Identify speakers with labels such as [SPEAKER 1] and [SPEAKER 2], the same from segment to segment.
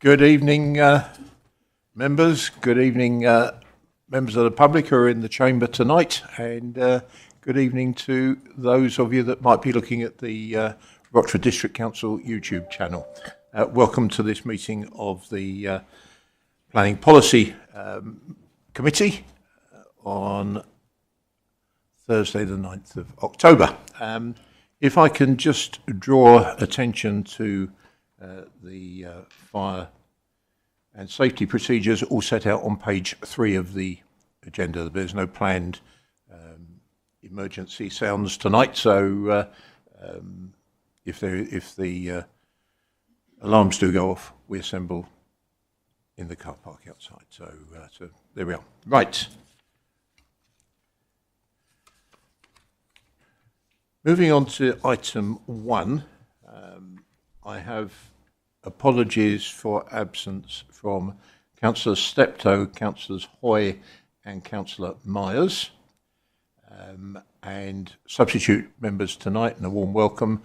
[SPEAKER 1] Good evening, members. Good evening, members of the public who are in the chamber tonight, and good evening to those of you that might be looking at the Rochford District Council YouTube channel. Welcome to this meeting of the Planning Policy Committee on Thursday the 9th of October. If I can just draw attention to the fire and safety procedures all set out on page 3 of the agenda. There's no planned emergency sounds tonight, so if the alarms do go off, we assemble in the car park outside. So there we are. Right. Moving on to item 1, I have apologies for absence from Councillor Steptoe, Councillors Hoy and Councillor Myers, and substitute members tonight, and a warm welcome,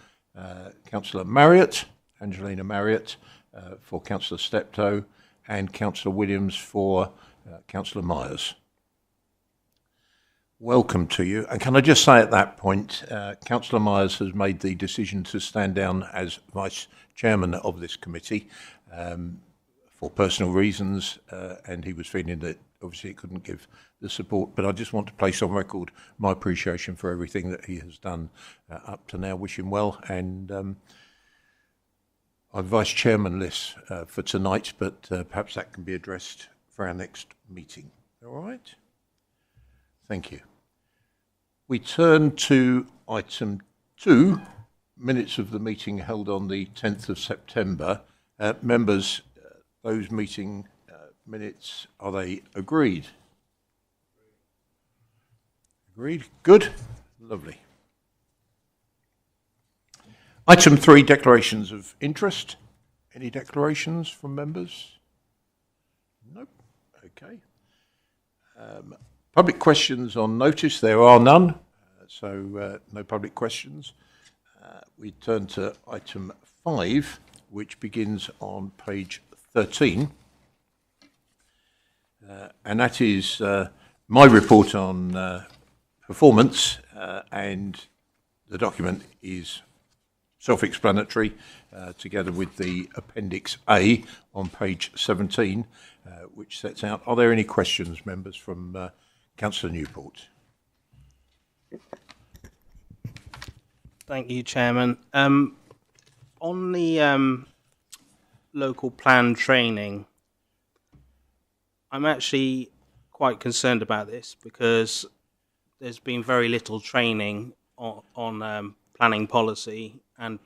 [SPEAKER 1] Councillor Marriott, Angelina Marriott, for Councillor Steptoe, and Councillor Williams for Councillor Myers. Welcome to you. And can I just say at that point, Councillor Myers has made the decision to stand down as Vice Chairman of this committee for personal reasons, and he was feeling that obviously he couldn't give the support, but I just want to place on record my appreciation for everything that he has done up to now. Wish him well, and I'm Vice Chairman-less for tonight, but perhaps that can be addressed for our next meeting. All right? Thank you. We turn to item 2, minutes of the meeting held on the 10th of September. Members, those meeting minutes, are they agreed? Agreed? Good. Lovely. Item 3, declarations of interest. Any declarations from members? Nope. Okay. Public questions on notice, there are none, so no public questions. We turn to item 5, which begins on page 13, and that is my report on performance, and the document is self-explanatory, together with the Appendix A on page 17, which sets out. Are there any questions, members, from Councillor Newport?
[SPEAKER 2] Thank you, Chairman. On the local plan training, I'm actually quite concerned about this because there's been very little training on planning policy and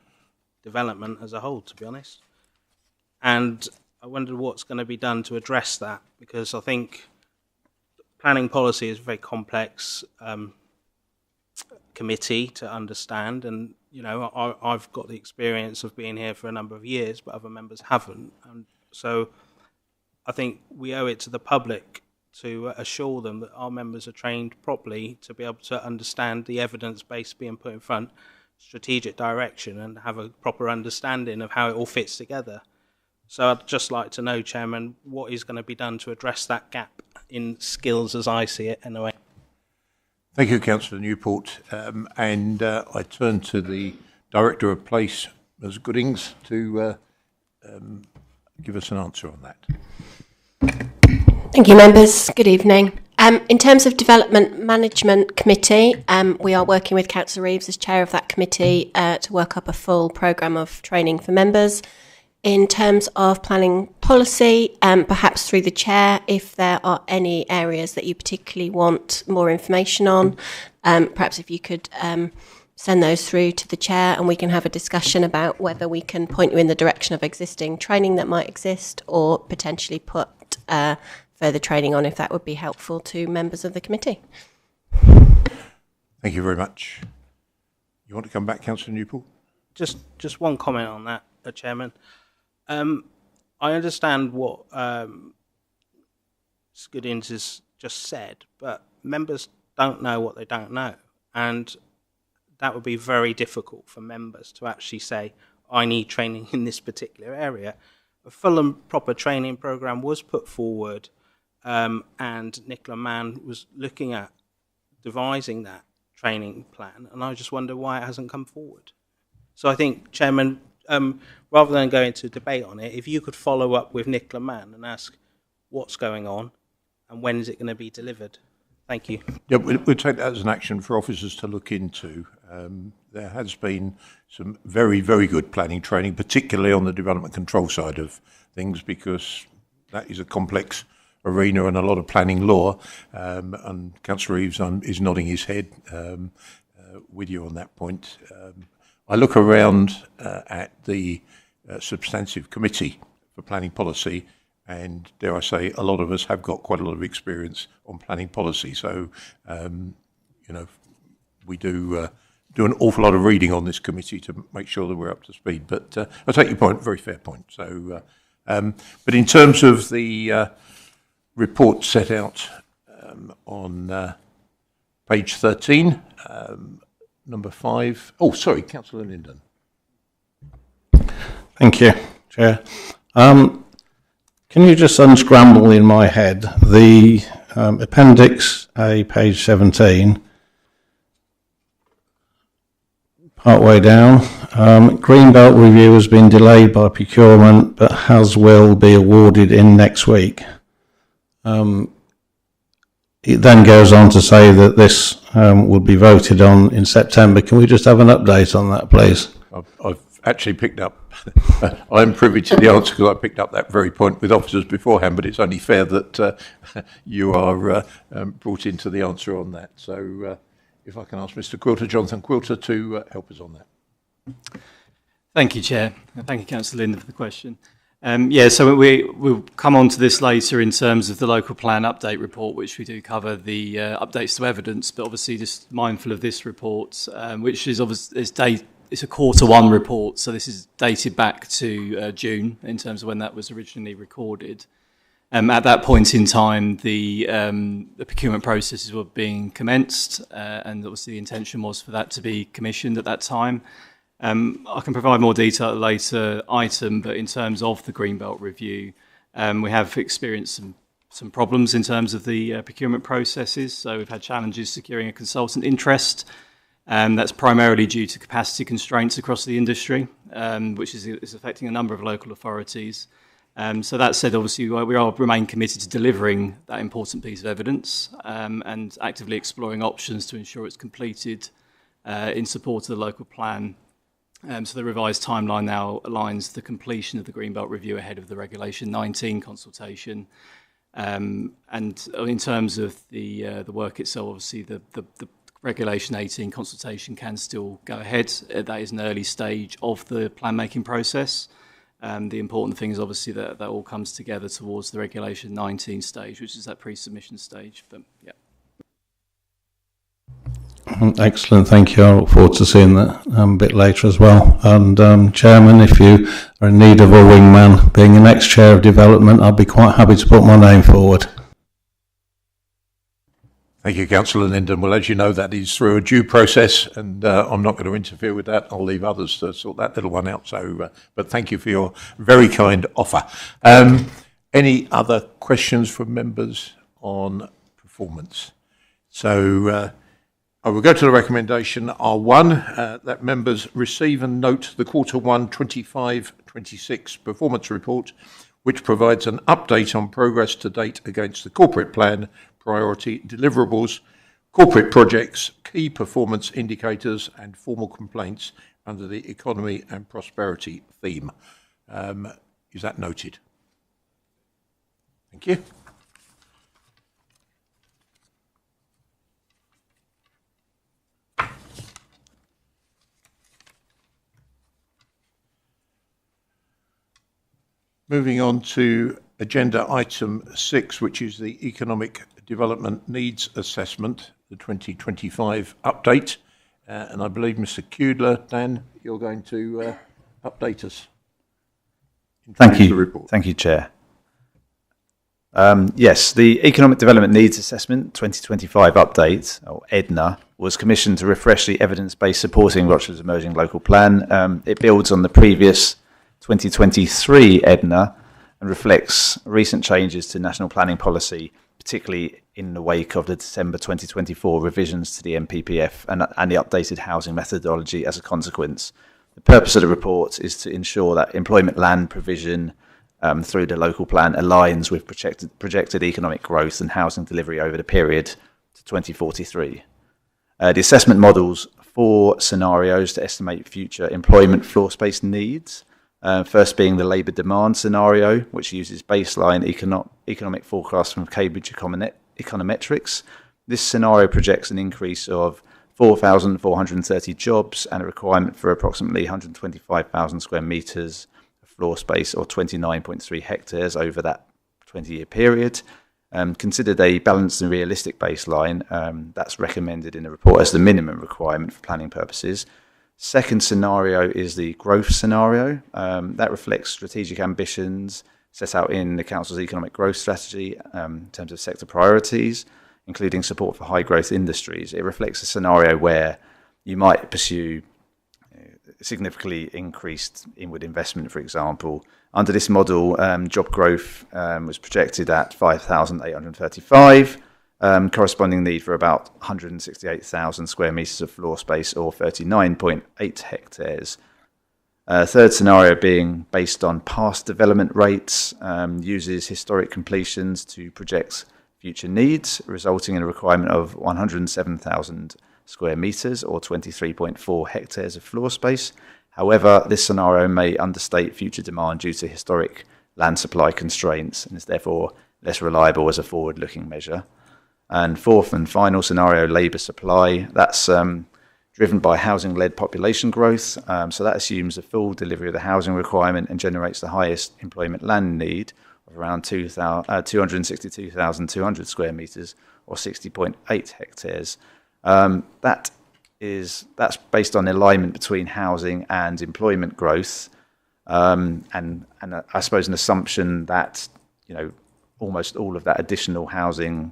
[SPEAKER 2] development as a whole, to be honest. And I wonder what's going to be done to address that, because I think planning policy is a very complex committee to understand, and I've got the experience of being here for a number of years, but other members haven't, and so I think we owe it to the public to assure them that our members are trained properly to be able to understand the evidence base being put in front, strategic direction, and have a proper understanding of how it all fits together. So I'd just like to know, Chairman, what is going to be done to address that gap in skills as I see it anyway.
[SPEAKER 1] Thank you, Councillor Newport. And I turn to the Director of Place, Ms Goodings, to give us an answer on that.
[SPEAKER 3] Thank you, members. Good evening. In terms of Development Management Committee, we are working with Councillor Reeves as chair of that committee to work up a full programme of training for members. In terms of planning policy, perhaps through the chair, if there are any areas that you particularly want more information on, perhaps if you could send those through to the chair and we can have a discussion about whether we can point you in the direction of existing training that might exist, or potentially put further training on, if that would be helpful to members of the committee.
[SPEAKER 1] Thank you very much. You want to come back, Councillor Newport?
[SPEAKER 2] Just one comment on that, Chairman. I understand what Goodings has just said, but members don't know what they don't know, and that would be very difficult for members to actually say, I need training in this particular area. a full and proper training programme was put forward, and Nicola Mann was looking at devising that training plan, and I just wonder why it hasn't come forward. So I think, Chairman, rather than go into debate on it, if you could follow up with Nicola Mann and ask what's going on and when is it going to be delivered. Thank you.
[SPEAKER 1] Yeah, we'll take that as an action for officers to look into. There has been some very, very good planning training, particularly on the development control side of things, because that is a complex arena and a lot of planning law. And Councillor Reeves is nodding his head with you on that point. I look around at the substantive committee for planning policy, and dare I say, a lot of us have got quite a lot of experience on planning policy. So, we do an awful lot of reading on this committee to make sure that we're up to speed. But I take your point, very fair point. So, but in terms of the report set out on page 13, number 5. Oh, sorry, Councillor Linden.
[SPEAKER 4] Thank you, Chair. Can you just unscramble in my head the Appendix A, page 17, partway down, Greenbelt review has been delayed by procurement but will be awarded in next week. It then goes on to say that this will be voted on in September. Can we just have an update on that, please?
[SPEAKER 1] I've actually picked up, I'm privy to the answer because I picked up that very point with officers beforehand, but it's only fair that you are brought into the answer on that. So if I can ask Mr. Quilter, Jonathan Quilter, to help us on that.
[SPEAKER 5] Thank you, Chair. Thank you, Councillor Linden, for the question. So we'll come on to this later in terms of the local plan update report, which we do cover the updates to evidence, but obviously just mindful of this report, which is obviously it's a Q1 report, so this is dated back to June in terms of when that was originally recorded. At that point in time, the procurement processes were being commenced, and obviously the intention was for that to be commissioned at that time. I can provide more detail at a later item, but in terms of the Greenbelt review, we have experienced some problems in terms of the procurement processes. So we've had challenges securing a consultant interest. That's primarily due to capacity constraints across the industry, which is affecting a number of local authorities. So that said, obviously, we remain committed to delivering that important piece of evidence and actively exploring options to ensure it's completed in support of the local plan. So the revised timeline now aligns the completion of the Greenbelt review ahead of the Regulation 19 consultation. And in terms of the work itself, obviously the Regulation 18 consultation can still go ahead. That is an early stage of the plan making process. The important thing is obviously that all comes together towards the Regulation 19 stage, which is that pre-submission stage. But yeah.
[SPEAKER 4] Excellent, thank you. I look forward to seeing that a bit later as well. And Chairman, if you are in need of a wingman, being the next Chair of Development, I'd be quite happy to put my name forward.
[SPEAKER 1] Thank you, Councillor Linden. Well, as you know, that is through a due process, and I'm not going to interfere with that. I'll leave others to sort that little one out. So, but thank you for your very kind offer. Any other questions from members on performance? So I will go to the recommendation R1, that members receive and note the Q1 25-26 performance report, which provides an update on progress to date against the corporate plan, priority deliverables, corporate projects, key performance indicators and formal complaints under the economy and prosperity theme. Is that noted? Thank you. Moving on to agenda item 6, which is the Economic Development Needs Assessment, the 2025 update. And I believe Mr. Kudler, Dan, you're going to update us.
[SPEAKER 6] Thank you. Thank you, Chair. Yes, the Economic Development Needs Assessment 2025 update, or EDNA, was commissioned to refresh the evidence-based supporting Rochester's emerging local plan. It builds on the previous 2023 EDNA, and reflects recent changes to national planning policy, particularly in the wake of the December 2024 revisions to the NPPF and the updated housing methodology as a consequence. The purpose of the report is to ensure that employment land provision through the local plan aligns with projected economic growth and housing delivery over the period to 2043. The assessment models 4 scenarios to estimate future employment floor space needs. First being the labour demand scenario, which uses baseline economic forecasts from Cambridge Econometrics. This scenario projects an increase of 4,430 jobs and a requirement for approximately 125,000 square metres of floor space, or 29.3 hectares over that 20-year period. Considered a balanced and realistic baseline, that's recommended in the report as the minimum requirement for planning purposes. Second scenario is the growth scenario. That reflects strategic ambitions set out in the Council's economic growth strategy in terms of sector priorities, including support for high growth industries. It reflects a scenario where you might pursue significantly increased inward investment, for example. Under this model, job growth was projected at 5,835, corresponding need for about 168,000 square metres of floor space, or 39.8 hectares. Third scenario being based on past development rates, uses historic completions to project future needs, resulting in a requirement of 107,000 square metres, or 23.4 hectares of floor space. However, this scenario may understate future demand due to historic land supply constraints and is therefore less reliable as a forward-looking measure. And fourth and final scenario, labour supply, that's driven by housing-led population growth. So that assumes the full delivery of the housing requirement and generates the highest employment land need of around 262,200 square metres, or 60.8 hectares. That's based on alignment between housing and employment growth, and I suppose an assumption that almost all of that additional housing,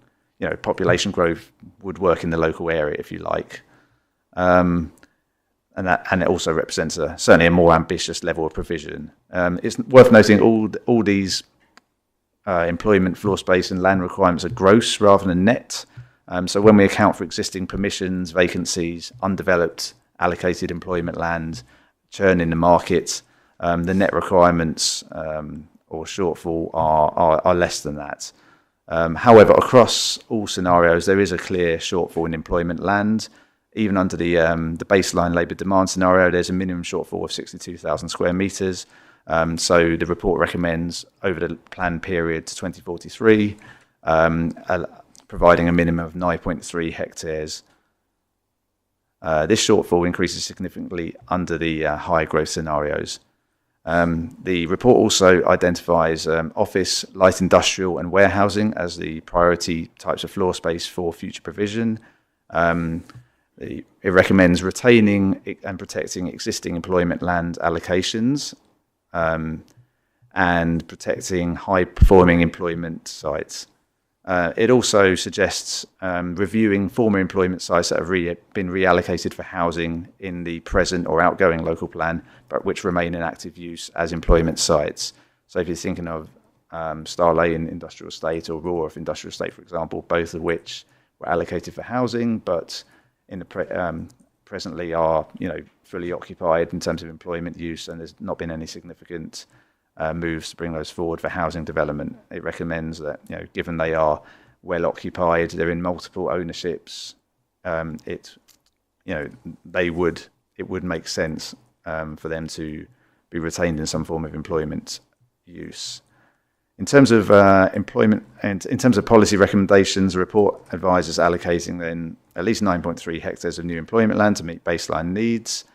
[SPEAKER 6] population growth would work in the local area, if you like, and it also represents certainly a more ambitious level of provision. It's worth noting all these employment floor space and land requirements are gross rather than net. So when we account for existing permissions, vacancies, undeveloped allocated employment land, churn in the market, the net requirements or shortfall are less than that. However, across all scenarios, there is a clear shortfall in employment land. Even under the baseline labour demand scenario, there's a minimum shortfall of 62,000 square metres. So the report recommends over the planned period to 2043, providing a minimum of 9.3 hectares. This shortfall increases significantly under the high growth scenarios. The report also identifies office, light industrial and warehousing as the priority types of floor space for future provision. It recommends retaining and protecting existing employment land allocations and protecting high-performing employment sites. It also suggests reviewing former employment sites that have been reallocated for housing in the present or outgoing local plan, but which remain in active use as employment sites. So if you're thinking of Star Lane Industrial Estate or Roar Industrial Estate, for example, both of which were allocated for housing, but in the presently are fully occupied in terms of employment use, and there's not been any significant moves to bring those forward for housing development. It recommends that, given they are well occupied, they're in multiple ownerships, it would make sense for them to be retained in some form of employment use. In terms of employment and in terms of policy recommendations, the report advises allocating then at least 9.3 hectares of new employment land to meet baseline needs,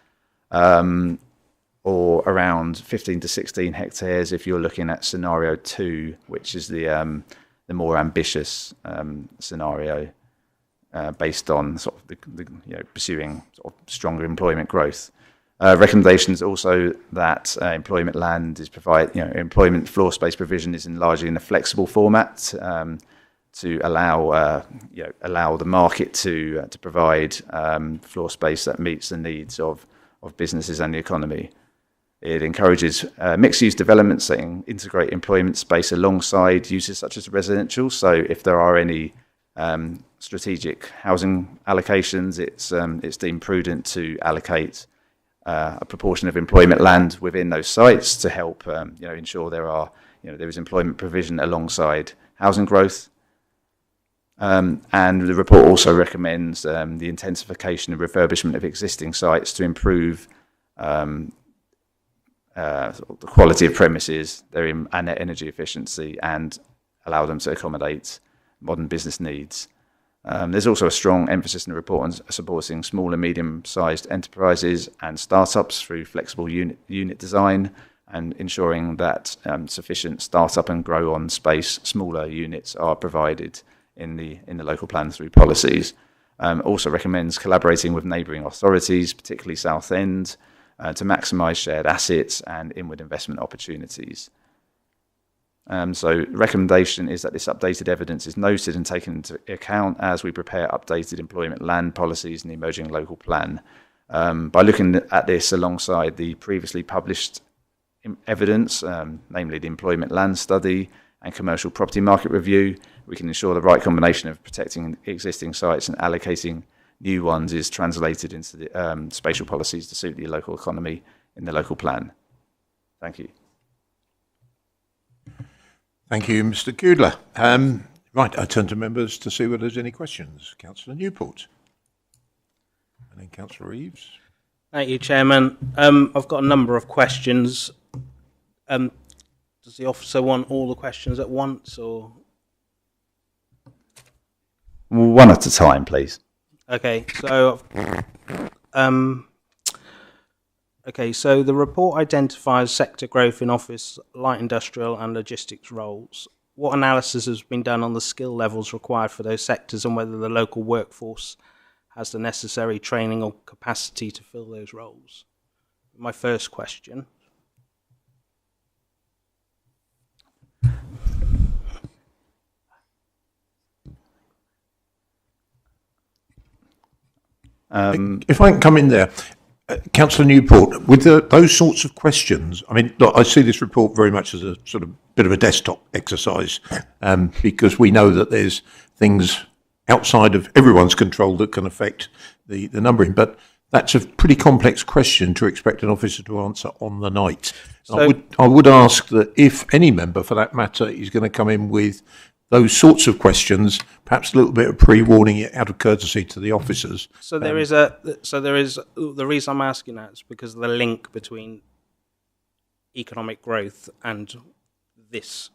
[SPEAKER 6] or around 15 to 16 hectares if you're looking at scenario 2, which is the more ambitious scenario based on sort of pursuing sort of stronger employment growth. Recommendations also that employment land is employment floor space provision is largely in a flexible format to allow the market to provide floor space that meets the needs of businesses and the economy. It encourages mixed-use developments that integrate employment space alongside uses such as residential. So if there are any strategic housing allocations, it's deemed prudent to allocate a proportion of employment land within those sites to help ensure there is employment provision alongside housing growth. And the report also recommends the intensification and refurbishment of existing sites to improve the quality of premises, and their energy efficiency, and allow them to accommodate modern business needs. There's also a strong emphasis in the report on supporting small and medium-sized enterprises and startups through flexible unit design and ensuring that sufficient startup and grow-on space, smaller units, are provided in the local plan through policies. Also recommends collaborating with neighbouring authorities, particularly Southend, to maximise shared assets and inward investment opportunities. So the recommendation is that this updated evidence is noted and taken into account as we prepare updated employment land policies in the emerging local plan. By looking at this alongside the previously published evidence, namely the employment land study and commercial property market review, we can ensure the right combination of protecting existing sites and allocating new ones is translated into the spatial policies to suit the local economy in the local plan. Thank you.
[SPEAKER 1] Thank you, Mr. Kudler. Right, I turn to members to see whether there's any questions. Councillor Newport. And then Councillor Reeves.
[SPEAKER 2] Thank you, Chairman. I've got a number of questions. Does the officer want all the questions at once, or?
[SPEAKER 6] One at a time, please.
[SPEAKER 2] Okay, so so the report identifies sector growth in office, light industrial and logistics roles. What analysis has been done on the skill levels required for those sectors and whether the local workforce has the necessary training or capacity to fill those roles? My first question.
[SPEAKER 1] If I can come in there, Councillor Newport, with those sorts of questions, I mean, look, I see this report very much as a sort of bit of a desktop exercise, because we know that there's things outside of everyone's control that can affect the numbering, but that's a pretty complex question to expect an officer to answer on the night.
[SPEAKER 2] So,
[SPEAKER 1] I would ask that if any member, for that matter, is going to come in with those sorts of questions, perhaps a little bit of pre-warning out of courtesy to the officers.
[SPEAKER 2] So there is the reason I'm asking that is because of the link between economic growth and this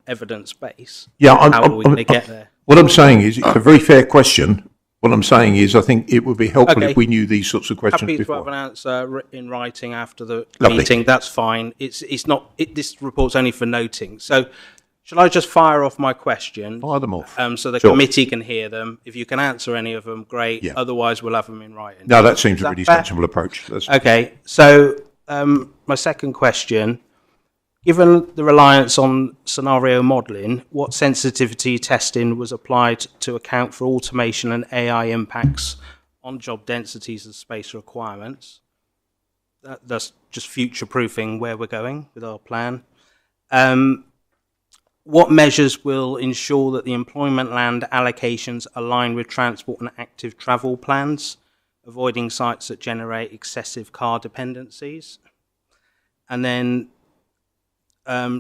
[SPEAKER 2] evidence base.
[SPEAKER 1] Yeah,
[SPEAKER 2] how are we going to get there?
[SPEAKER 1] What I'm saying is, it's a very fair question. What I'm saying is, I think it would be helpful if we knew these sorts of questions
[SPEAKER 2] Happy
[SPEAKER 1] before.
[SPEAKER 2] to have an answer in writing after the
[SPEAKER 1] Lovely.
[SPEAKER 2] meeting. That's fine. It's not. This report's only for noting. So, shall I just fire off my question?
[SPEAKER 1] Fire them off.
[SPEAKER 2] So the
[SPEAKER 1] Sure.
[SPEAKER 2] committee can hear them. If you can answer any of them, great.
[SPEAKER 1] Yeah.
[SPEAKER 2] Otherwise, we'll have them in writing.
[SPEAKER 1] No, that seems
[SPEAKER 2] Is
[SPEAKER 1] a
[SPEAKER 2] that
[SPEAKER 1] really
[SPEAKER 2] fair?
[SPEAKER 1] sensible approach.
[SPEAKER 2] Okay. So my second question. Given the reliance on scenario modelling, what sensitivity testing was applied to account for automation and AI impacts on job densities and space requirements? That's just future-proofing where we're going with our plan. What measures will ensure that the employment land allocations align with transport and active travel plans, avoiding sites that generate excessive car dependencies? And then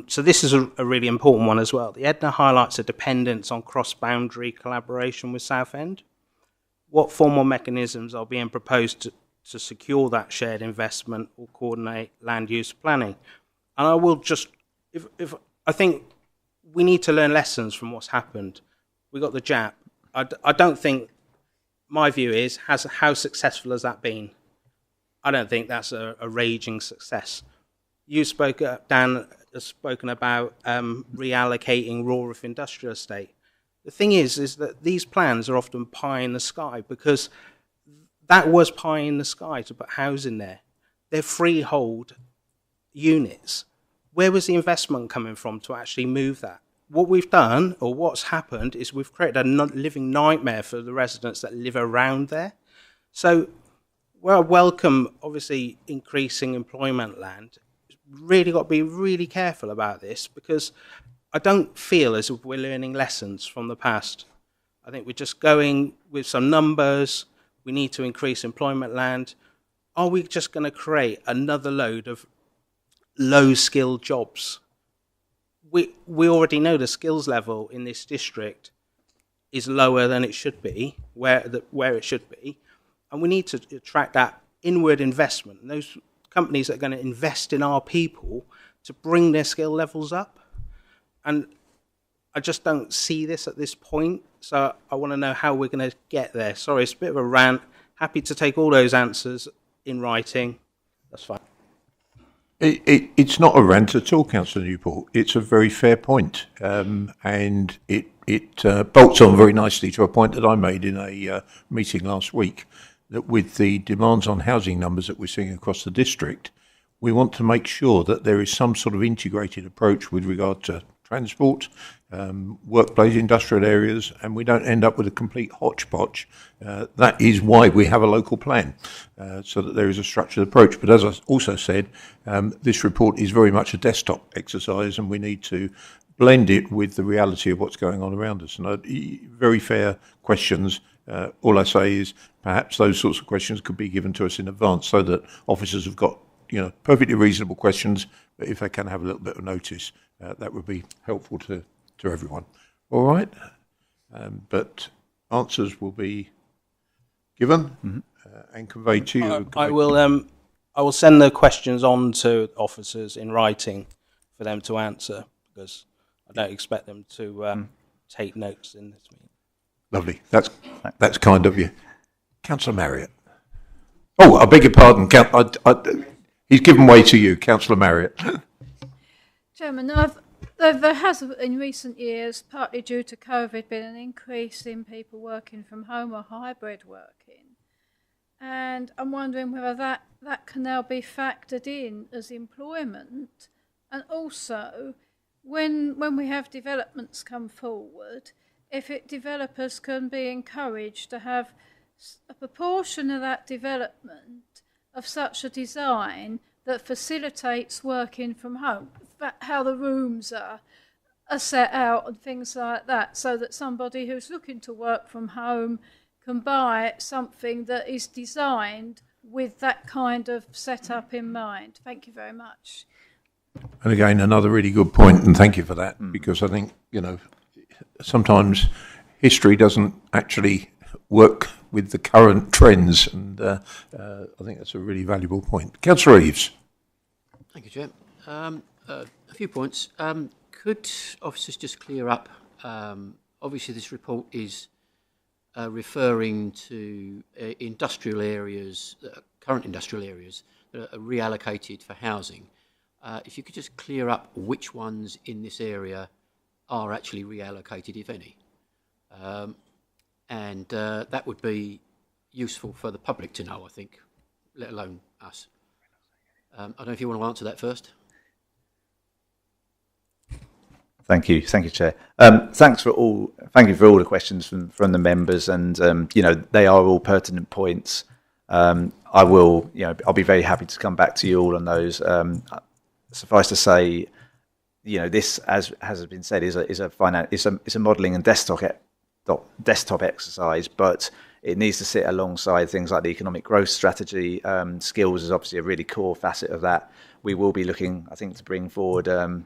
[SPEAKER 2] so this is a really important one as well. The EDNA highlights a dependence on cross-boundary collaboration with Southend. What formal mechanisms are being proposed to secure that shared investment or coordinate land use planning? And I will just, if I think we need to learn lessons from what's happened. We got the JAP. I don't think, my view is, how successful has that been? I don't think that's a raging success. You spoke, Dan, has spoken about reallocating Rawrith Industrial Estate. The thing is that these plans are often pie in the sky because that was pie in the sky to put housing there. They're freehold units. Where was the investment coming from to actually move that? What we've done, or what's happened, is we've created a living nightmare for the residents that live around there. So where I welcome, obviously, increasing employment land, really got to be really careful about this, because I don't feel as if we're learning lessons from the past. I think we're just going with some numbers. We need to increase employment land. Are we just going to create another load of low-skilled jobs? We already know the skills level in this district is lower than it should be, where it should be, and we need to attract that inward investment. And those companies that are going to invest in our people to bring their skill levels up. And I just don't see this at this point, so I want to know how we're going to get there. Sorry, it's a bit of a rant. Happy to take all those answers in writing. That's fine.
[SPEAKER 1] It's not a rant at all, Councillor Newport. It's a very fair point, and it bolts on very nicely to a point that I made in a meeting last week, that with the demands on housing numbers that we're seeing across the district, we want to make sure that there is some sort of integrated approach with regard to transport, workplace, industrial areas, and we don't end up with a complete hodgepodge. That is why we have a local plan, so that there is a structured approach. But as I also said, this report is very much a desktop exercise, and we need to blend it with the reality of what's going on around us. And very fair questions. All I say is perhaps those sorts of questions could be given to us in advance, so that officers have got perfectly reasonable questions, but if they can have a little bit of notice, that would be helpful to everyone. All right? But answers will be given and conveyed to you.
[SPEAKER 2] I will send the questions on to officers in writing for them to answer, because I don't expect them to take notes in this meeting.
[SPEAKER 1] Lovely. That's kind of you. Councillor Marriott. Oh, I beg your pardon. He's given way to you, Councillor Marriott.
[SPEAKER 7] Chairman, there has in recent years, partly due to COVID, been an increase in people working from home or hybrid working. And I'm wondering whether that can now be factored in as employment. And also, when we have developments come forward, if developers can be encouraged to have a proportion of that development of such a design that facilitates working from home, how the rooms are set out and things like that, so that somebody who's looking to work from home can buy something that is designed with that kind of setup in mind. Thank you very much.
[SPEAKER 1] And again, another really good point, and thank you for that, because I think, sometimes history doesn't actually work with the current trends, and I think that's a really valuable point. Councillor Reeves.
[SPEAKER 8] Thank you, Chair. A few points. Could officers just clear up, obviously this report is referring to industrial areas, current industrial areas that are reallocated for housing. If you could just clear up which ones in this area are actually reallocated, if any. And that would be useful for the public to know, I think, let alone us. I don't know if you want to answer that first.
[SPEAKER 6] Thank you, Chair. Thank you for all the questions from the members, and they are all pertinent points. I'll be very happy to come back to you all on those. Suffice to say, this, as has been said, is a modelling and desktop exercise, but it needs to sit alongside things like the economic growth strategy. Skills is obviously a really core facet of that. We will be looking, I think, to bring forward, a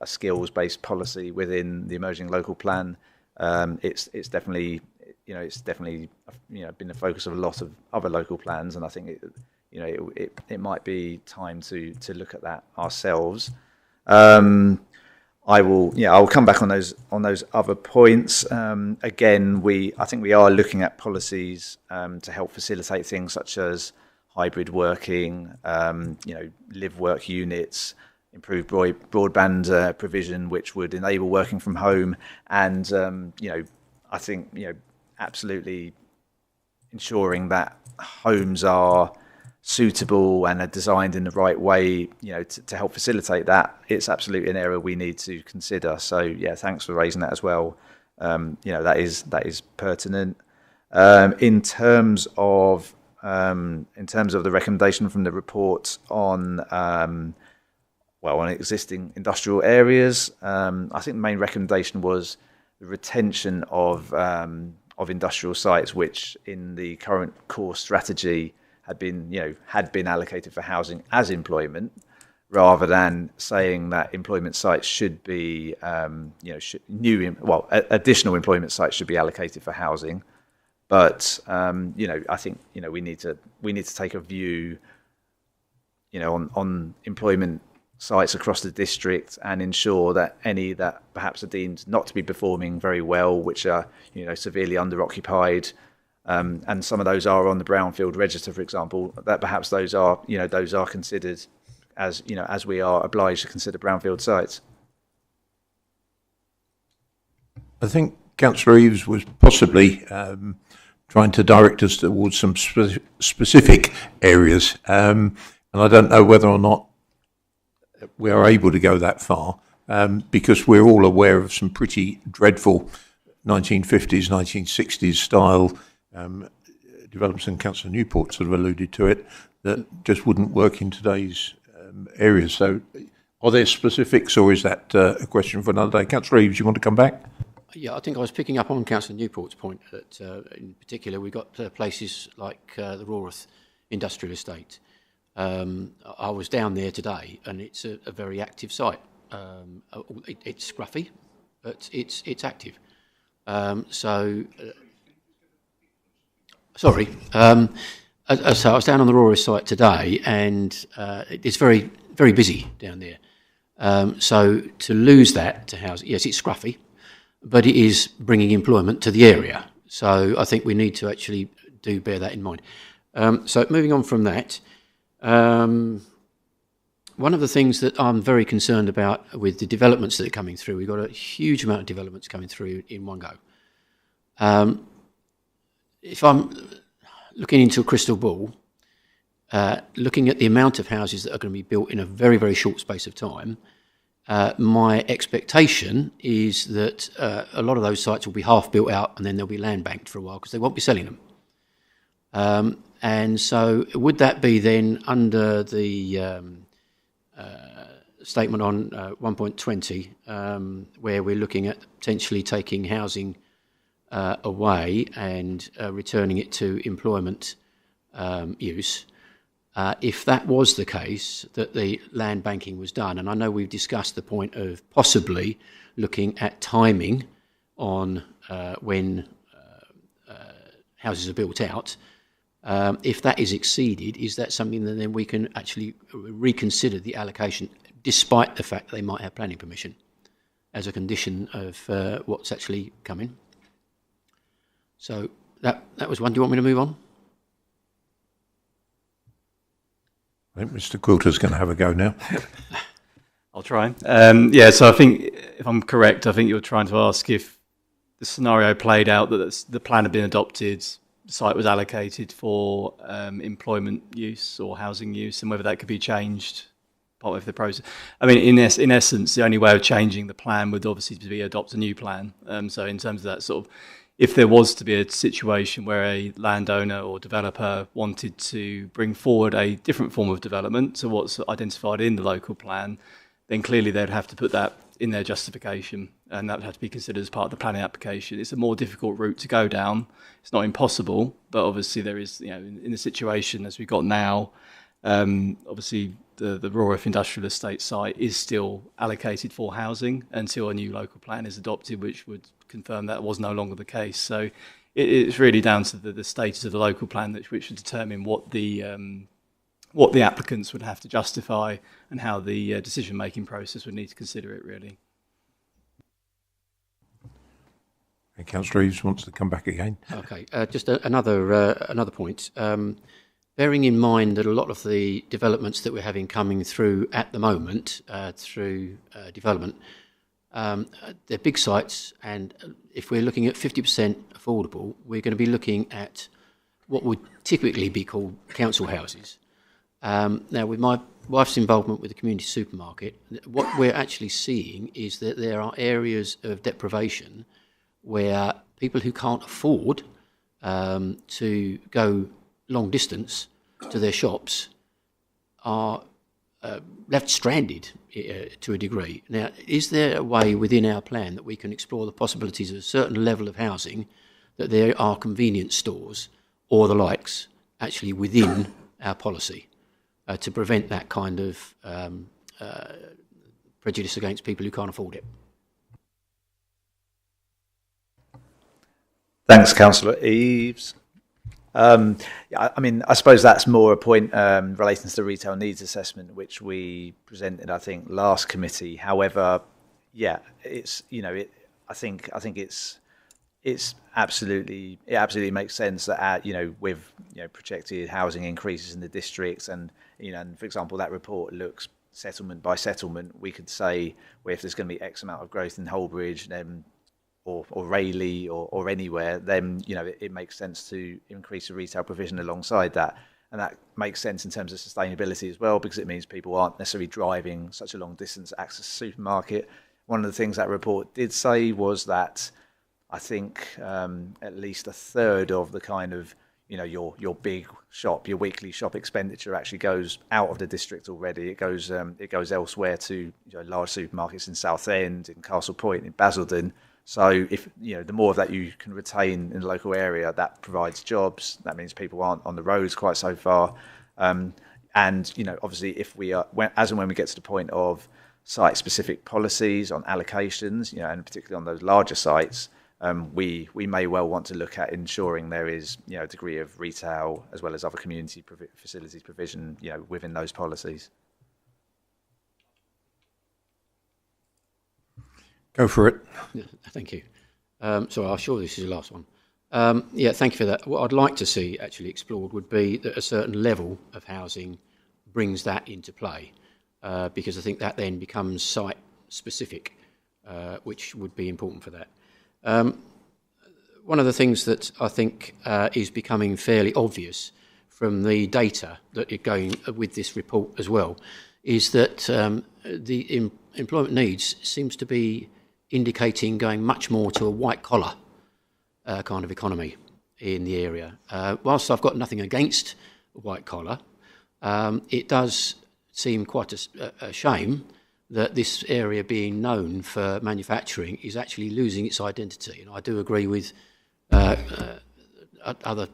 [SPEAKER 6] skills-based policy within the emerging local plan. It's definitely been the focus of a lot of other local plans, and I think it might be time to look at that ourselves. I'll come back on those other points. Again, I think we are looking at policies to help facilitate things such as hybrid working, live-work units, improved broadband provision, which would enable working from home, and I think absolutely ensuring that homes are suitable and are designed in the right way, to help facilitate that. It's absolutely an area we need to consider. So yeah, thanks for raising that as well. That is pertinent. In terms of in terms of the recommendation from the report on on existing industrial areas. I think the main recommendation was the retention of industrial sites, which in the current core strategy had been allocated for housing as employment, rather than saying that employment sites should be, additional employment sites should be allocated for housing. But I think we need to take a view, on employment sites across the district and ensure that any that perhaps are deemed not to be performing very well, which are severely underoccupied, and some of those are on the brownfield register, for example, that perhaps those are considered as we are obliged to consider brownfield sites.
[SPEAKER 1] I think Councillor Eaves was possibly trying to direct us towards some specific areas, and I don't know whether or not we are able to go that far, because we're all aware of some pretty dreadful 1950s, 1960s style developments, and Councillor Newport sort of alluded to it, that just wouldn't work in today's areas. So are there specifics, or is that a question for another day? Councillor Eaves, you want to come back?
[SPEAKER 8] Yeah, I think I was picking up on Councillor Newport's point that in particular we've got places like the Rawrath Industrial Estate. I was down there today, and it's a very active site. It's scruffy, but it's active. So I was down on the Rawrath site today, and it's very, very busy down there. So to lose that to housing, yes, it's scruffy, but it is bringing employment to the area. So I think we need to actually bear that in mind. So moving on from that. One of the things that I'm very concerned about with the developments that are coming through, we've got a huge amount of developments coming through in one go. If I'm looking into a crystal ball, looking at the amount of houses that are going to be built in a very, very short space of time, my expectation is that a lot of those sites will be half built out, and then they'll be land banked for a while because they won't be selling them. And so would that be then under the statement on 1.20, where we're looking at potentially taking housing away and returning it to employment use? If that was the case, that the land banking was done, and I know we've discussed the point of possibly looking at timing on when houses are built out, if that is exceeded, is that something that then we can actually reconsider the allocation, despite the fact they might have planning permission, as a condition of what's actually coming? So that was one. Do you want me to move on?
[SPEAKER 1] I think Mr. Quilter's going to have a go now.
[SPEAKER 5] I'll try. So I think, if I'm correct, I think you're trying to ask if the scenario played out that the plan had been adopted, the site was allocated for employment use or housing use, and whether that could be changed part of the process. I mean, in essence, the only way of changing the plan would obviously be adopt a new plan. So in terms of that sort of, if there was to be a situation where a landowner or developer wanted to bring forward a different form of development to what's identified in the local plan, then clearly they'd have to put that in their justification, and that would have to be considered as part of the planning application. It's a more difficult route to go down. It's not impossible, but obviously there is, in the situation as we've got now, obviously the Rawrath Industrial Estate site is still allocated for housing until a new local plan is adopted, which would confirm that was no longer the case. So it's really down to the status of the local plan which would determine what the applicants would have to justify and how the decision-making process would need to consider it, really.
[SPEAKER 1] And Councillor Eaves wants to come back again.
[SPEAKER 8] Okay, just another point. Bearing in mind that a lot of the developments that we're having coming through at the moment through development, they're big sites, and if we're looking at 50% affordable, we're going to be looking at what would typically be called council houses. Now, with my wife's involvement with the community supermarket, what we're actually seeing is that there are areas of deprivation where people who can't afford to go long distance to their shops are left stranded to a degree. Now, is there a way within our plan that we can explore the possibilities of a certain level of housing, that there are convenience stores or the likes actually within our policy to prevent that kind of prejudice against people who can't afford it?
[SPEAKER 6] Thanks, Councillor Eaves. I mean, I suppose that's more a point relating to the retail needs assessment, which we presented, I think, last committee. However, yeah, it's, you know, I think it absolutely makes sense that you know, with, you know, projected housing increases in the districts, and, you know, and for example, that report looks settlement by settlement. We could say, well, if there's going to be X amount of growth in Holbridge, then or Rayleigh or anywhere, then, you know, it makes sense to increase the retail provision alongside that. And that makes sense in terms of sustainability as well, because it means people aren't necessarily driving such a long distance to access a supermarket. One of the things that report did say was that I think at least a third of the kind of, you know, your big shop, your weekly shop expenditure actually goes out of the district already. It goes elsewhere to, you know, large supermarkets in Southend, in Castle Point, in Basildon. So if, you know, the more of that you can retain in the local area, that provides jobs. That means people aren't on the roads quite so far. And, you know, obviously if we are, as and when we get to the point of site-specific policies on allocations, you know, and particularly on those larger sites, we may well want to look at ensuring there is, you know, a degree of retail as well as other community facilities provision, you know, within those policies.
[SPEAKER 1] Go for it.
[SPEAKER 8] Yeah, thank you. So I'm sure this is the last one. Yeah, thank you for that. What I'd like to see actually explored would be that a certain level of housing brings that into play, because I think that then becomes site-specific, which would be important for that. One of the things that I think is becoming fairly obvious from the data that is going with this report as well is that the employment needs seems to be indicating going much more to a white-collar kind of economy in the area. Whilst I've got nothing against white-collar, it does seem quite a shame that this area being known for manufacturing is actually losing its identity. And I do agree with other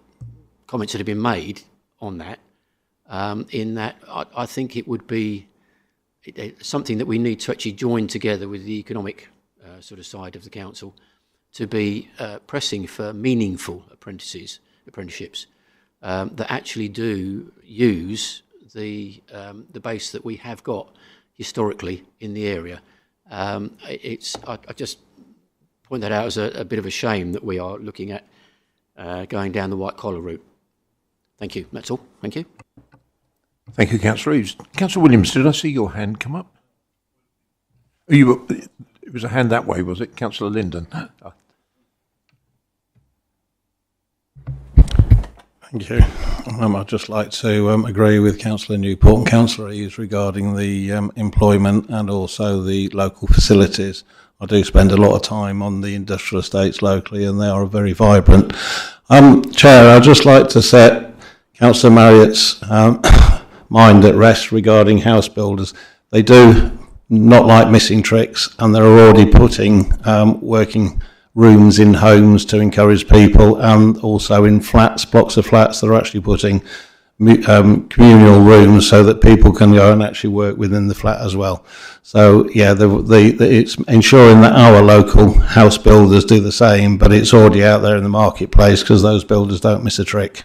[SPEAKER 8] comments that have been made on that, in that I think it would be something that we need to actually join together with the economic sort of side of the council to be pressing for meaningful apprenticeships that actually do use the base that we have got historically in the area. I just point that out as a bit of a shame that we are looking at going down the white collar route. Thank you. That's all. Thank you.
[SPEAKER 1] Thank you, Councillor Eaves. Councillor Williams, did I see your hand come up? It was a hand that way, was it, Councillor Linden?
[SPEAKER 4] Thank you. I'd just like to agree with Councillor Newport and Councillor Eaves regarding the employment and also the local facilities. I do spend a lot of time on the industrial estates locally, and they are very vibrant. Chair, I'd just like to set Councillor Marriott's mind at rest regarding house builders. They do not like missing tricks, and they're already putting working rooms in homes to encourage people, and also in flats, blocks of flats, they're actually putting communal rooms so that people can go and actually work within the flat as well. So yeah, it's ensuring that our local house builders do the same, but it's already out there in the marketplace because those builders don't miss a trick.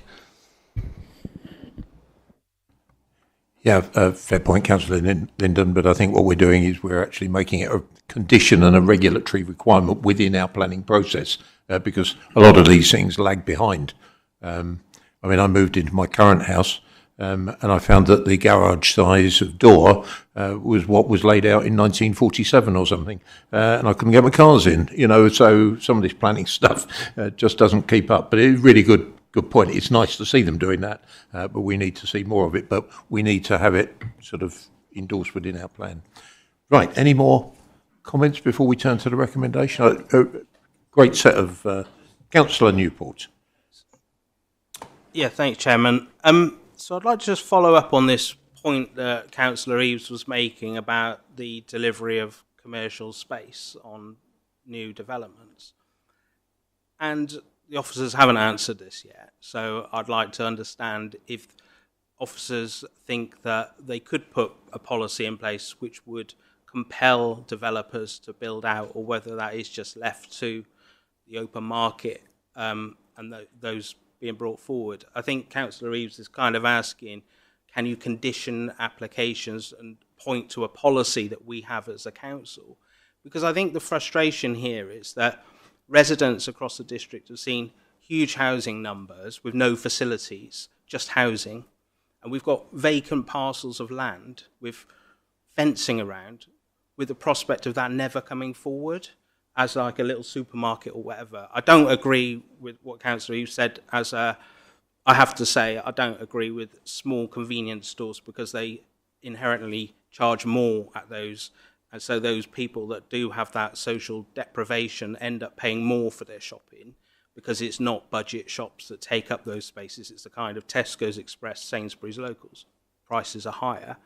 [SPEAKER 1] Yeah, fair point, Councillor Linden, but I think what we're doing is we're actually making it a condition and a regulatory requirement within our planning process, because a lot of these things lag behind. I mean, I moved into my current house and I found that the garage size of door was what was laid out in 1947 or something, and I couldn't get my cars in, you know, so some of this planning stuff just doesn't keep up. But it's really good point. It's nice to see them doing that, but we need to see more of it, but we need to have it sort of endorsed within our plan. Right, any more comments before we turn to the recommendation? Great set of Councillor Newport.
[SPEAKER 2] Yeah, thanks, Chairman. So I'd like to just follow up on this point that Councillor Eaves was making about the delivery of commercial space on new developments. And the officers haven't answered this yet, so I'd like to understand if officers think that they could put a policy in place which would compel developers to build out, or whether that is just left to the open market and those being brought forward. I think Councillor Eaves is kind of asking, can you condition applications and point to a policy that we have as a council? Because I think the frustration here is that residents across the district have seen huge housing numbers with no facilities, just housing. And we've got vacant parcels of land with fencing around, with the prospect of that never coming forward as like a little supermarket or whatever. I don't agree with what Councillor Eaves said I have to say, I don't agree with small convenience stores because they inherently charge more at those. And so those people that do have that social deprivation end up paying more for their shopping because it's not budget shops that take up those spaces. It's the kind of Tesco's, Express, Sainsbury's locals. Prices are higher.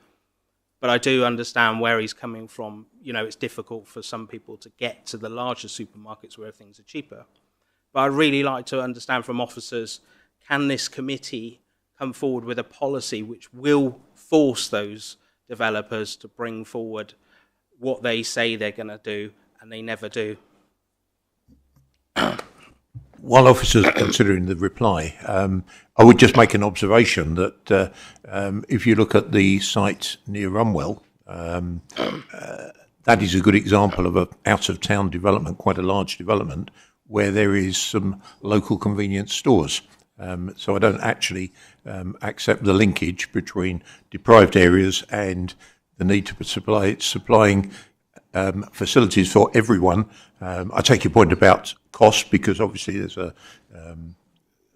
[SPEAKER 2] But I do understand where he's coming from. You know, it's difficult for some people to get to the larger supermarkets where things are cheaper. But I'd really like to understand from officers, can this committee come forward with a policy which will force those developers to bring forward what they say they're going to do and they never do?
[SPEAKER 1] While officers are considering the reply, I would just make an observation that if you look at the site near Rumwell, that is a good example of an out-of-town development, quite a large development, where there is some local convenience stores. So I don't actually accept the linkage between deprived areas and the need to supplying facilities for everyone. I take your point about cost, because obviously there's a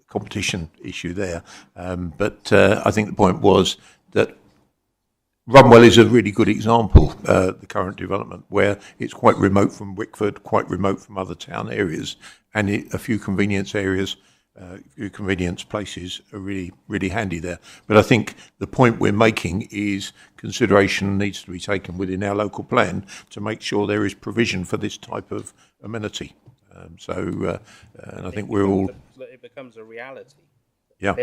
[SPEAKER 1] competition issue there. But I think the point was that Rumwell is a really good example, the current development, where it's quite remote from Wickford, quite remote from other town areas, and a few convenience areas, a few convenience places are really, really handy there. But I think the point we're making is consideration needs to be taken within our local plan to make sure there is provision for this type of amenity. And I think we're all...
[SPEAKER 2] It becomes a reality.
[SPEAKER 1] Yeah,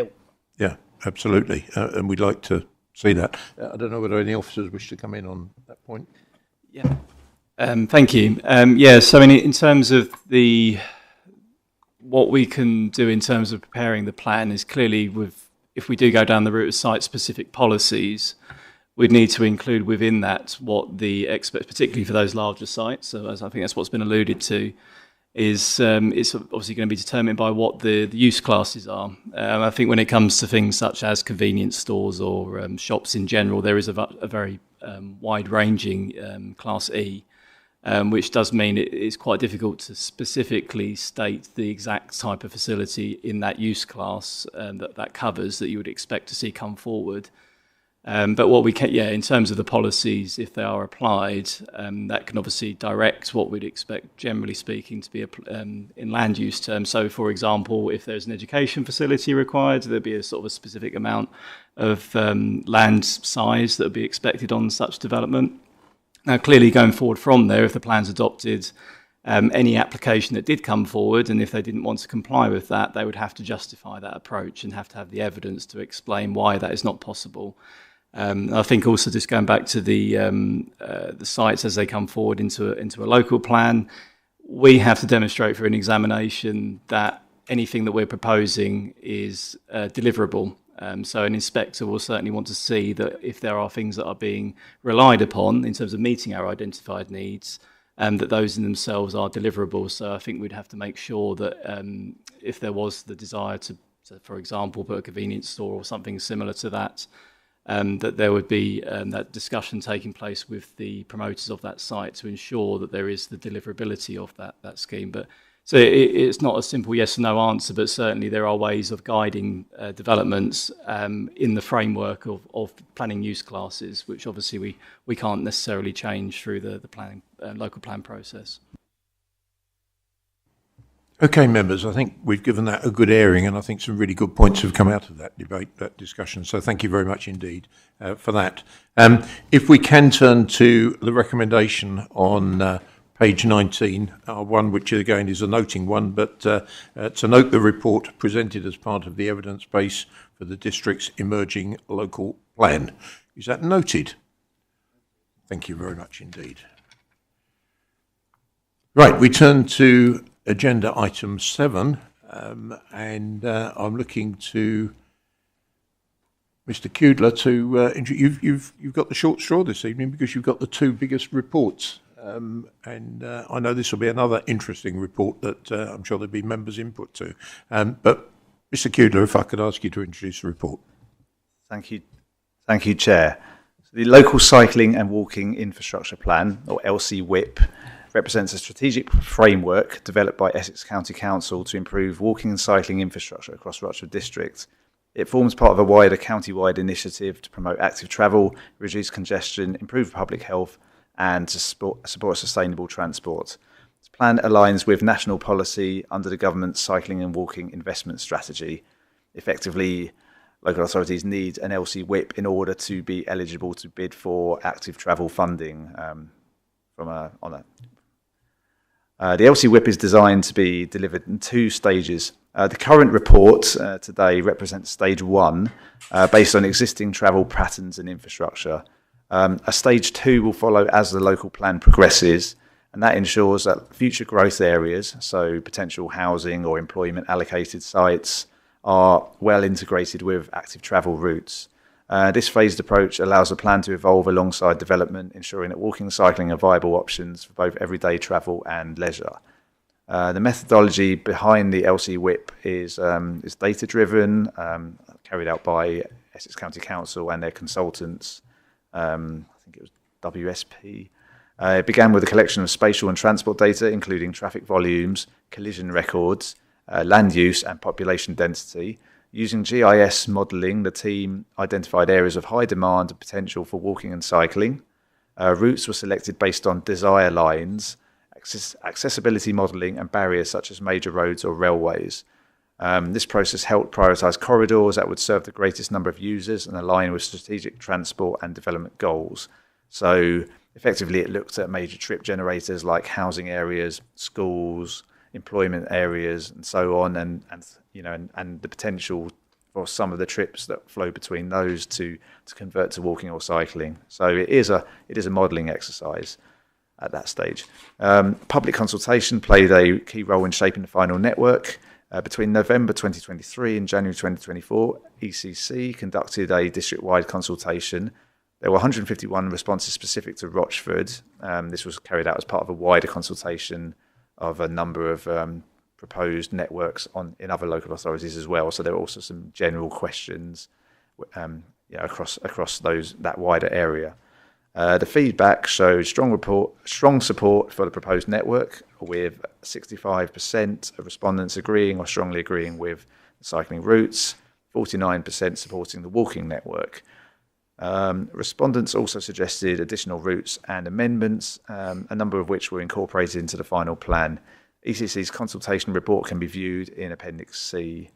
[SPEAKER 1] yeah, absolutely. And we'd like to see that. I don't know whether any officers wish to come in on that point.
[SPEAKER 5] Yeah. Thank you. So in terms of what we can do in terms of preparing the plan is clearly if we do go down the route of site-specific policies, we'd need to include within that what the experts, particularly for those larger sites, so as I think that's what's been alluded to, is it's obviously going to be determined by what the use classes are. I think when it comes to things such as convenience stores or shops in general, there is a very wide-ranging Class E, which does mean it's quite difficult to specifically state the exact type of facility in that use class that covers that you would expect to see come forward. But what we can, in terms of the policies, if they are applied, that can obviously direct what we'd expect, generally speaking, to be in land use terms. So, for example, if there's an education facility required, there'd be a sort of a specific amount of land size that would be expected on such development. Now, clearly going forward from there, if the plan's adopted, any application that did come forward, and if they didn't want to comply with that, they would have to justify that approach and have to have the evidence to explain why that is not possible. I think also just going back to the sites as they come forward into a local plan, we have to demonstrate through an examination that anything that we're proposing is deliverable. So an inspector will certainly want to see that if there are things that are being relied upon in terms of meeting our identified needs, that those in themselves are deliverable. So I think we'd have to make sure that if there was the desire to, for example, put a convenience store or something similar to that, that there would be that discussion taking place with the promoters of that site to ensure that there is the deliverability of that scheme. But so it's not a simple yes or no answer, but certainly there are ways of guiding developments in the framework of planning use classes, which obviously we can't necessarily change through the planning local plan process.
[SPEAKER 1] Okay, members, I think we've given that a good airing, and I think some really good points have come out of that debate, that discussion. So thank you very much indeed for that. If we can turn to the recommendation on page 19, one which again is a noting one, but to note the report presented as part of the evidence base for the district's emerging local plan. Is that noted? Thank you very much indeed. Right, we turn to agenda item 7, and I'm looking to Mr. Kudler to you've got the short straw this evening because you've got the two biggest reports, and I know this will be another interesting report that I'm sure there'll be members' input to. But Mr. Kudler, if I could ask you to introduce the report.
[SPEAKER 6] Thank you, Chair. So the Local Cycling and Walking Infrastructure Plan, or LCWIP, represents a strategic framework developed by Essex County Council to improve walking and cycling infrastructure across Rochford District. It forms part of a wider county-wide initiative to promote active travel, reduce congestion, improve public health, and to support sustainable transport. This plan aligns with national policy under the government's cycling and walking investment strategy. Effectively, local authorities need an LCWIP in order to be eligible to bid for active travel funding the LCWIP is designed to be delivered in 2 stages. The current report today represents stage 1, based on existing travel patterns and infrastructure. A stage 2 will follow as the local plan progresses, and that ensures that future growth areas, so potential housing or employment allocated sites, are well integrated with active travel routes. This phased approach allows the plan to evolve alongside development, ensuring that walking and cycling are viable options for both everyday travel and leisure. The methodology behind the LCWIP is data-driven, carried out by Essex County Council and their consultants. I think it was WSP. It began with a collection of spatial and transport data, including traffic volumes, collision records, land use and population density. Using GIS modelling, the team identified areas of high demand and potential for walking and cycling. Routes were selected based on desire lines, accessibility modelling and barriers such as major roads or railways. This process helped prioritise corridors that would serve the greatest number of users and align with strategic transport and development goals. So effectively it looked at major trip generators like housing areas, schools, employment areas and so on, and the potential for some of the trips that flow between those to convert to walking or cycling. So it is a modelling exercise at that stage. Public consultation played a key role in shaping the final network. Between November 2023 and January 2024, ECC conducted a district-wide consultation. There were 151 responses specific to Rochford. This was carried out as part of a wider consultation of a number of proposed networks in other local authorities as well. So there were also some general questions across that wider area. The feedback showed strong support for the proposed network, with 65% of respondents agreeing or strongly agreeing with the cycling routes, 49% supporting the walking network. Respondents also suggested additional routes and amendments, a number of which were incorporated into the final plan. ECC's consultation report can be viewed in Appendix C.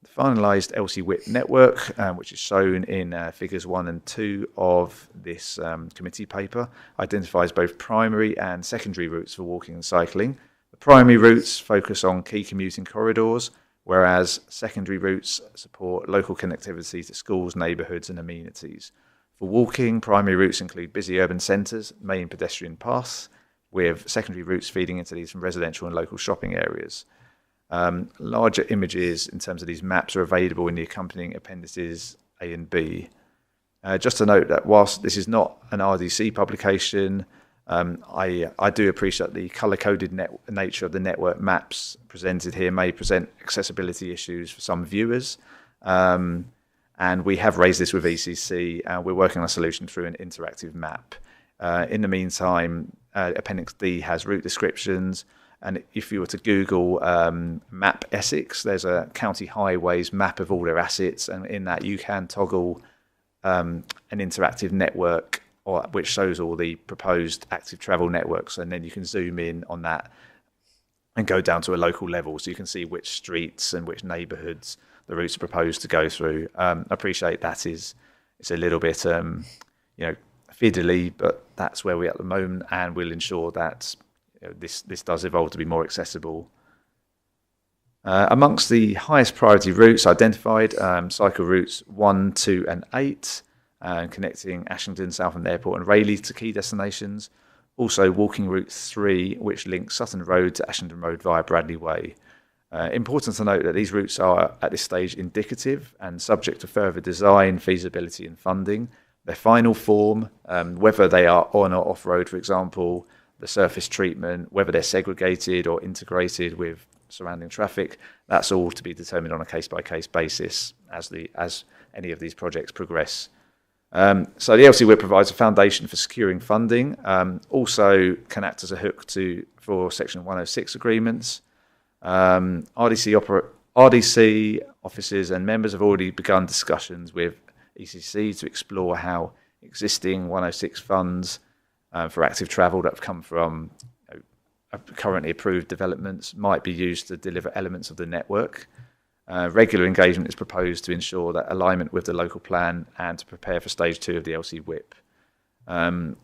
[SPEAKER 6] The finalised LCWIP network, which is shown in figures 1 and 2 of this committee paper, identifies both primary and secondary routes for walking and cycling. The primary routes focus on key commuting corridors, whereas secondary routes support local connectivity to schools, neighbourhoods and amenities. For walking, primary routes include busy urban centres, main pedestrian paths, with secondary routes feeding into these from residential and local shopping areas. Larger images in terms of these maps are available in the accompanying appendices A and B. Just to note that whilst this is not an RDC publication, I do appreciate the colour-coded nature of the network maps presented here may present accessibility issues for some viewers. And we have raised this with ECC, and we're working on a solution through an interactive map. In the meantime, Appendix D has route descriptions, and if you were to Google Map Essex, there's a county highways map of all their assets, and in that you can toggle an interactive network which shows all the proposed active travel networks, and then you can zoom in on that and go down to a local level, so you can see which streets and which neighbourhoods the routes are proposed to go through. I appreciate that it's a little bit fiddly, but that's where we're at the moment, and we'll ensure that this does evolve to be more accessible. Amongst the highest priority routes identified, cycle routes 1, 2 and 8, connecting Ashington, Southend Airport and Rayleigh to key destinations. Also walking route 3, which links Sutton Road to Ashington Road via Bradley Way. Important to note that these routes are at this stage indicative and subject to further design, feasibility and funding. Their final form, whether they are on or off road, for example, the surface treatment, whether they're segregated or integrated with surrounding traffic, that's all to be determined on a case-by-case basis as any of these projects progress. So the LC WIP provides a foundation for securing funding, also can act as a hook for Section 106 agreements. RDC officers and members have already begun discussions with ECC to explore how existing 106 funds for active travel that have come from currently approved developments might be used to deliver elements of the network. Regular engagement is proposed to ensure that alignment with the local plan and to prepare for stage 2 of the LC WIP.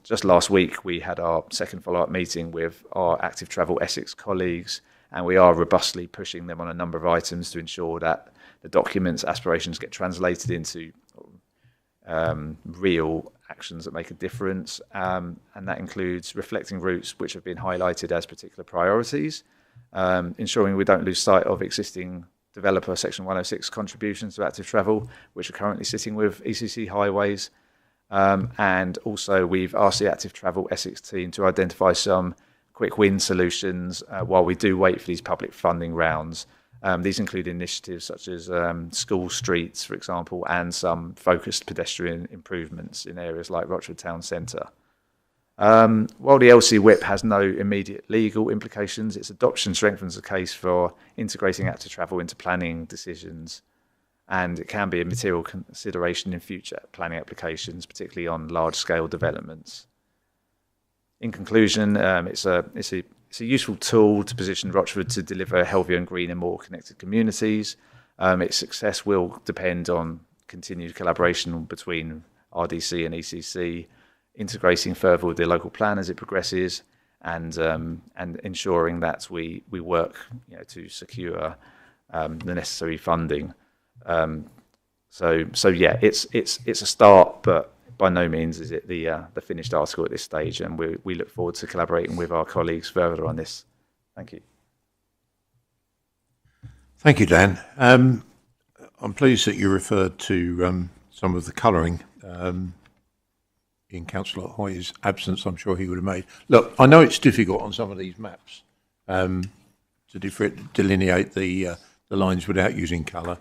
[SPEAKER 6] Just last week, we had our second follow-up meeting with our Active Travel Essex colleagues, and we are robustly pushing them on a number of items to ensure that the documents' aspirations get translated into real actions that make a difference, and that includes reflecting routes which have been highlighted as particular priorities, ensuring we don't lose sight of existing developer Section 106 contributions to active travel, which are currently sitting with ECC Highways. And also we've asked the Active Travel Essex team to identify some quick win solutions while we do wait for these public funding rounds. These include initiatives such as school streets, for example, and some focused pedestrian improvements in areas like Rochford Town Centre. While the LC WIP has no immediate legal implications, its adoption strengthens the case for integrating active travel into planning decisions, and it can be a material consideration in future planning applications, particularly on large-scale developments. In conclusion, it's a useful tool to position Rochford to deliver healthier and greener, more connected communities. Its success will depend on continued collaboration between RDC and ECC, integrating further with the local plan as it progresses, and ensuring that we work to secure the necessary funding. So yeah, it's a start, but by no means is it the finished article at this stage, and we look forward to collaborating with our colleagues further on this. Thank you.
[SPEAKER 1] Thank you, Dan. I'm pleased that you referred to some of the colouring in Councillor Hoy's absence. I'm sure he would have made. Look, I know it's difficult on some of these maps to delineate the lines without using colour,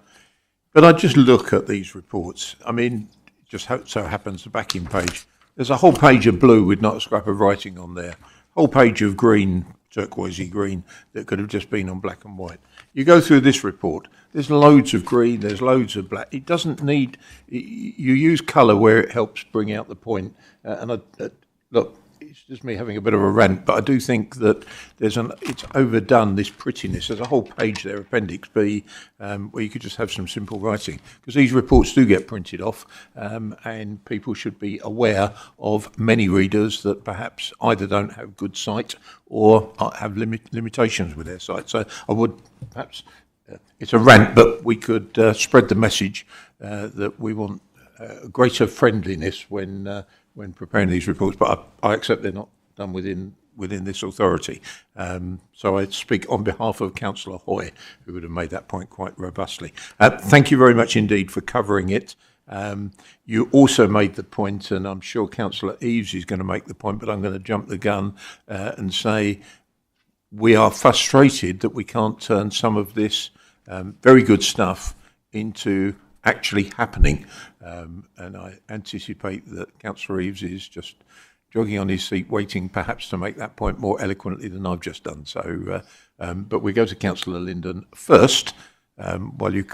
[SPEAKER 1] but I just look at these reports. I mean, just so happens the backing page, there's a whole page of blue with not a scrap of writing on there, whole page of green, turquoisey green, that could have just been on black and white. You go through this report, there's loads of green, there's loads of black. It doesn't need, you use colour where it helps bring out the point. Look, it's just me having a bit of a rant, but I do think that it's overdone, this prettiness. There's a whole page there, Appendix B, where you could just have some simple writing, because these reports do get printed off, and people should be aware of many readers that perhaps either don't have good sight or have limitations with their sight. So I would perhaps, it's a rant, but we could spread the message that we want greater friendliness when preparing these reports, but I accept they're not done within this authority. So I speak on behalf of Councillor Hoy, who would have made that point quite robustly. Thank you very much indeed for covering it. You also made the point, and I'm sure Councillor Eaves is going to make the point, but I'm going to jump the gun and say we are frustrated that we can't turn some of this very good stuff into actually happening, and I anticipate that Councillor Eaves is just jogging on his seat, waiting perhaps to make that point more eloquently than I've just done. So, but we go to Councillor Linden first, while you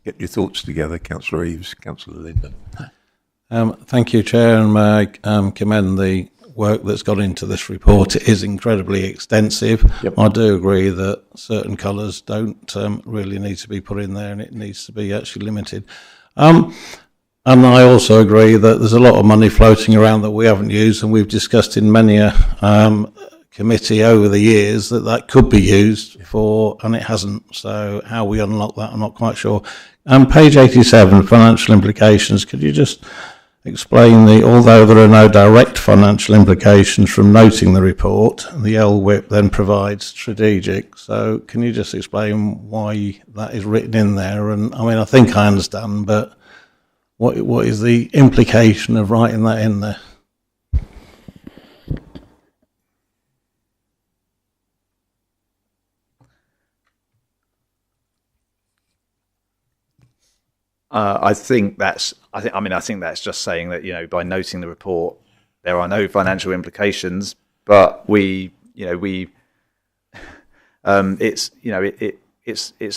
[SPEAKER 1] get your thoughts together. Councillor Eaves, Councillor Linden.
[SPEAKER 4] Thank you, Chair, and may I commend the work that's gone into this report. It is incredibly extensive.
[SPEAKER 1] Yep.
[SPEAKER 4] I do agree that certain colours don't really need to be put in there, and it needs to be actually limited. And I also agree that there's a lot of money floating around that we haven't used, and we've discussed in many a committee over the years that could be used for, and it hasn't. So how we unlock that, I'm not quite sure. Page 87, financial implications. Could you just explain although there are no direct financial implications from noting the report, the LWIP then provides strategic. So can you just explain why that is written in there? And I mean, I think I understand, but what is the implication of writing that in there?
[SPEAKER 6] I think that's just saying that, by noting the report, there are no financial implications, but it's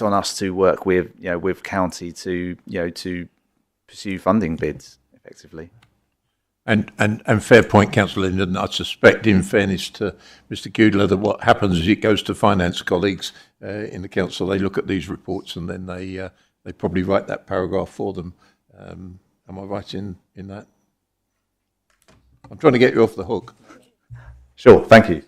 [SPEAKER 6] on us to work with county to pursue funding bids effectively.
[SPEAKER 1] And fair point, Councillor Linden. I suspect, in fairness to Mr. Kudler, that what happens is it goes to finance colleagues in the council. They look at these reports and then they probably write that paragraph for them. Am I right in that? I'm trying to get you off the hook.
[SPEAKER 6] Sure, thank you.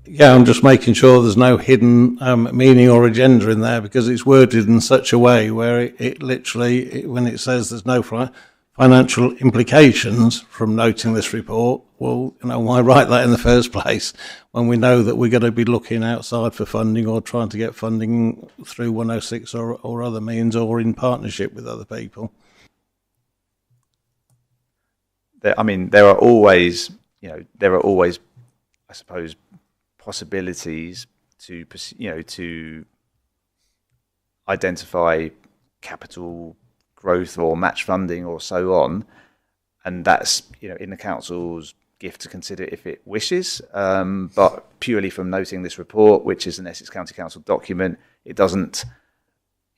[SPEAKER 4] Yeah, I'm just making sure there's no hidden meaning or agenda in there, because it's worded in such a way where it literally, when it says there's no financial implications from noting this report, well, why write that in the first place when we know that we're going to be looking outside for funding or trying to get funding through 106 or other means or in partnership with other people?
[SPEAKER 6] There are always, I suppose, possibilities to identify capital growth or match funding or so on, and that's in the council's gift to consider if it wishes. But purely from noting this report, which is an Essex County Council document, it doesn't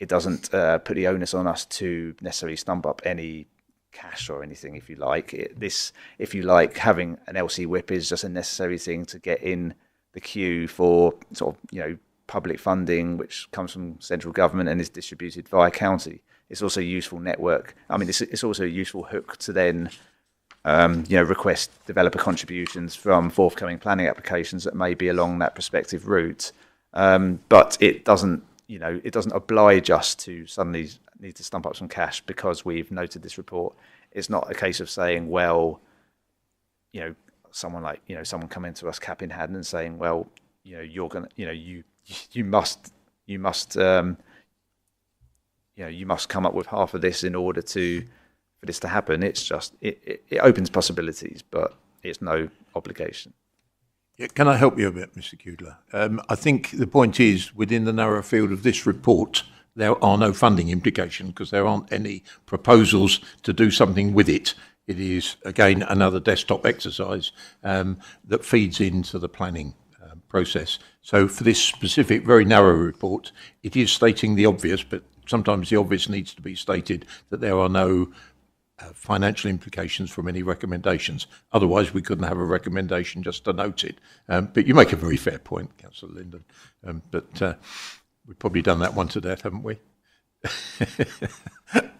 [SPEAKER 6] put the onus on us to necessarily stump up any cash or anything, if you like. Having an LC whip is just a necessary thing to get in the queue for sort of public funding, which comes from central government and is distributed via county. It's also a useful network. It's also a useful hook to then request developer contributions from forthcoming planning applications that may be along that prospective route. But it doesn't oblige us to suddenly need to stump up some cash because we've noted this report. It's not a case of saying, well, someone coming to us cap in hand and saying, well, you're gonna, you must come up with half of this in order for this to happen. It's just it opens possibilities, but it's no obligation.
[SPEAKER 1] Yeah, can I help you a bit, Mr. Kudler? I think the point is, within the narrow field of this report, there are no funding implications because there aren't any proposals to do something with it. It is, again, another desktop exercise that feeds into the planning process. So for this specific, very narrow report, it is stating the obvious, but sometimes the obvious needs to be stated that there are no financial implications from any recommendations. Otherwise, we couldn't have a recommendation just to note it. But you make a very fair point, Councillor Linden. But we've probably done that one to death, haven't we?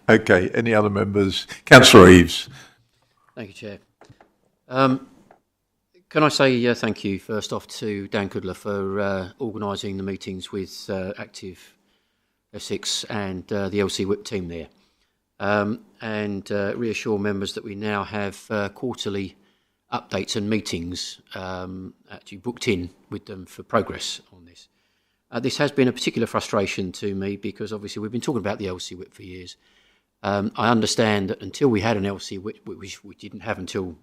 [SPEAKER 1] Okay, any other members? Councillor Eaves.
[SPEAKER 8] Thank you, Chair. Can I say thank you first off to Dan Kudler for organising the meetings with Active Essex and the LC Whip team there, and reassure members that we now have quarterly updates and meetings actually booked in with them for progress on this. This has been a particular frustration to me because obviously we've been talking about the LC Whip for years. I understand that until we had an LC Whip, which we didn't have until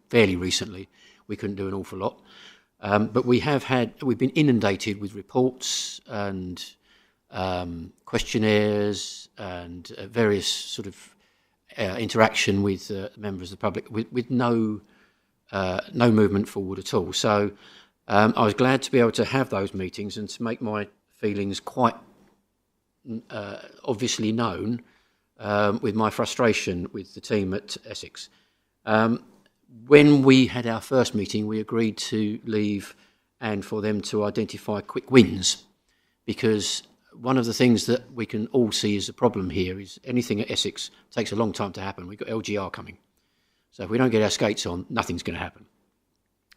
[SPEAKER 8] fairly recently, we couldn't do an awful lot. But we've been inundated with reports and questionnaires and various sort of interaction with members of the public with no movement forward at all. So I was glad to be able to have those meetings and to make my feelings quite obviously known with my frustration with the team at Essex. When we had our first meeting, we agreed to leave and for them to identify quick wins, because one of the things that we can all see as a problem here is anything at Essex takes a long time to happen. We've got LGR coming. So if we don't get our skates on, nothing's going to happen.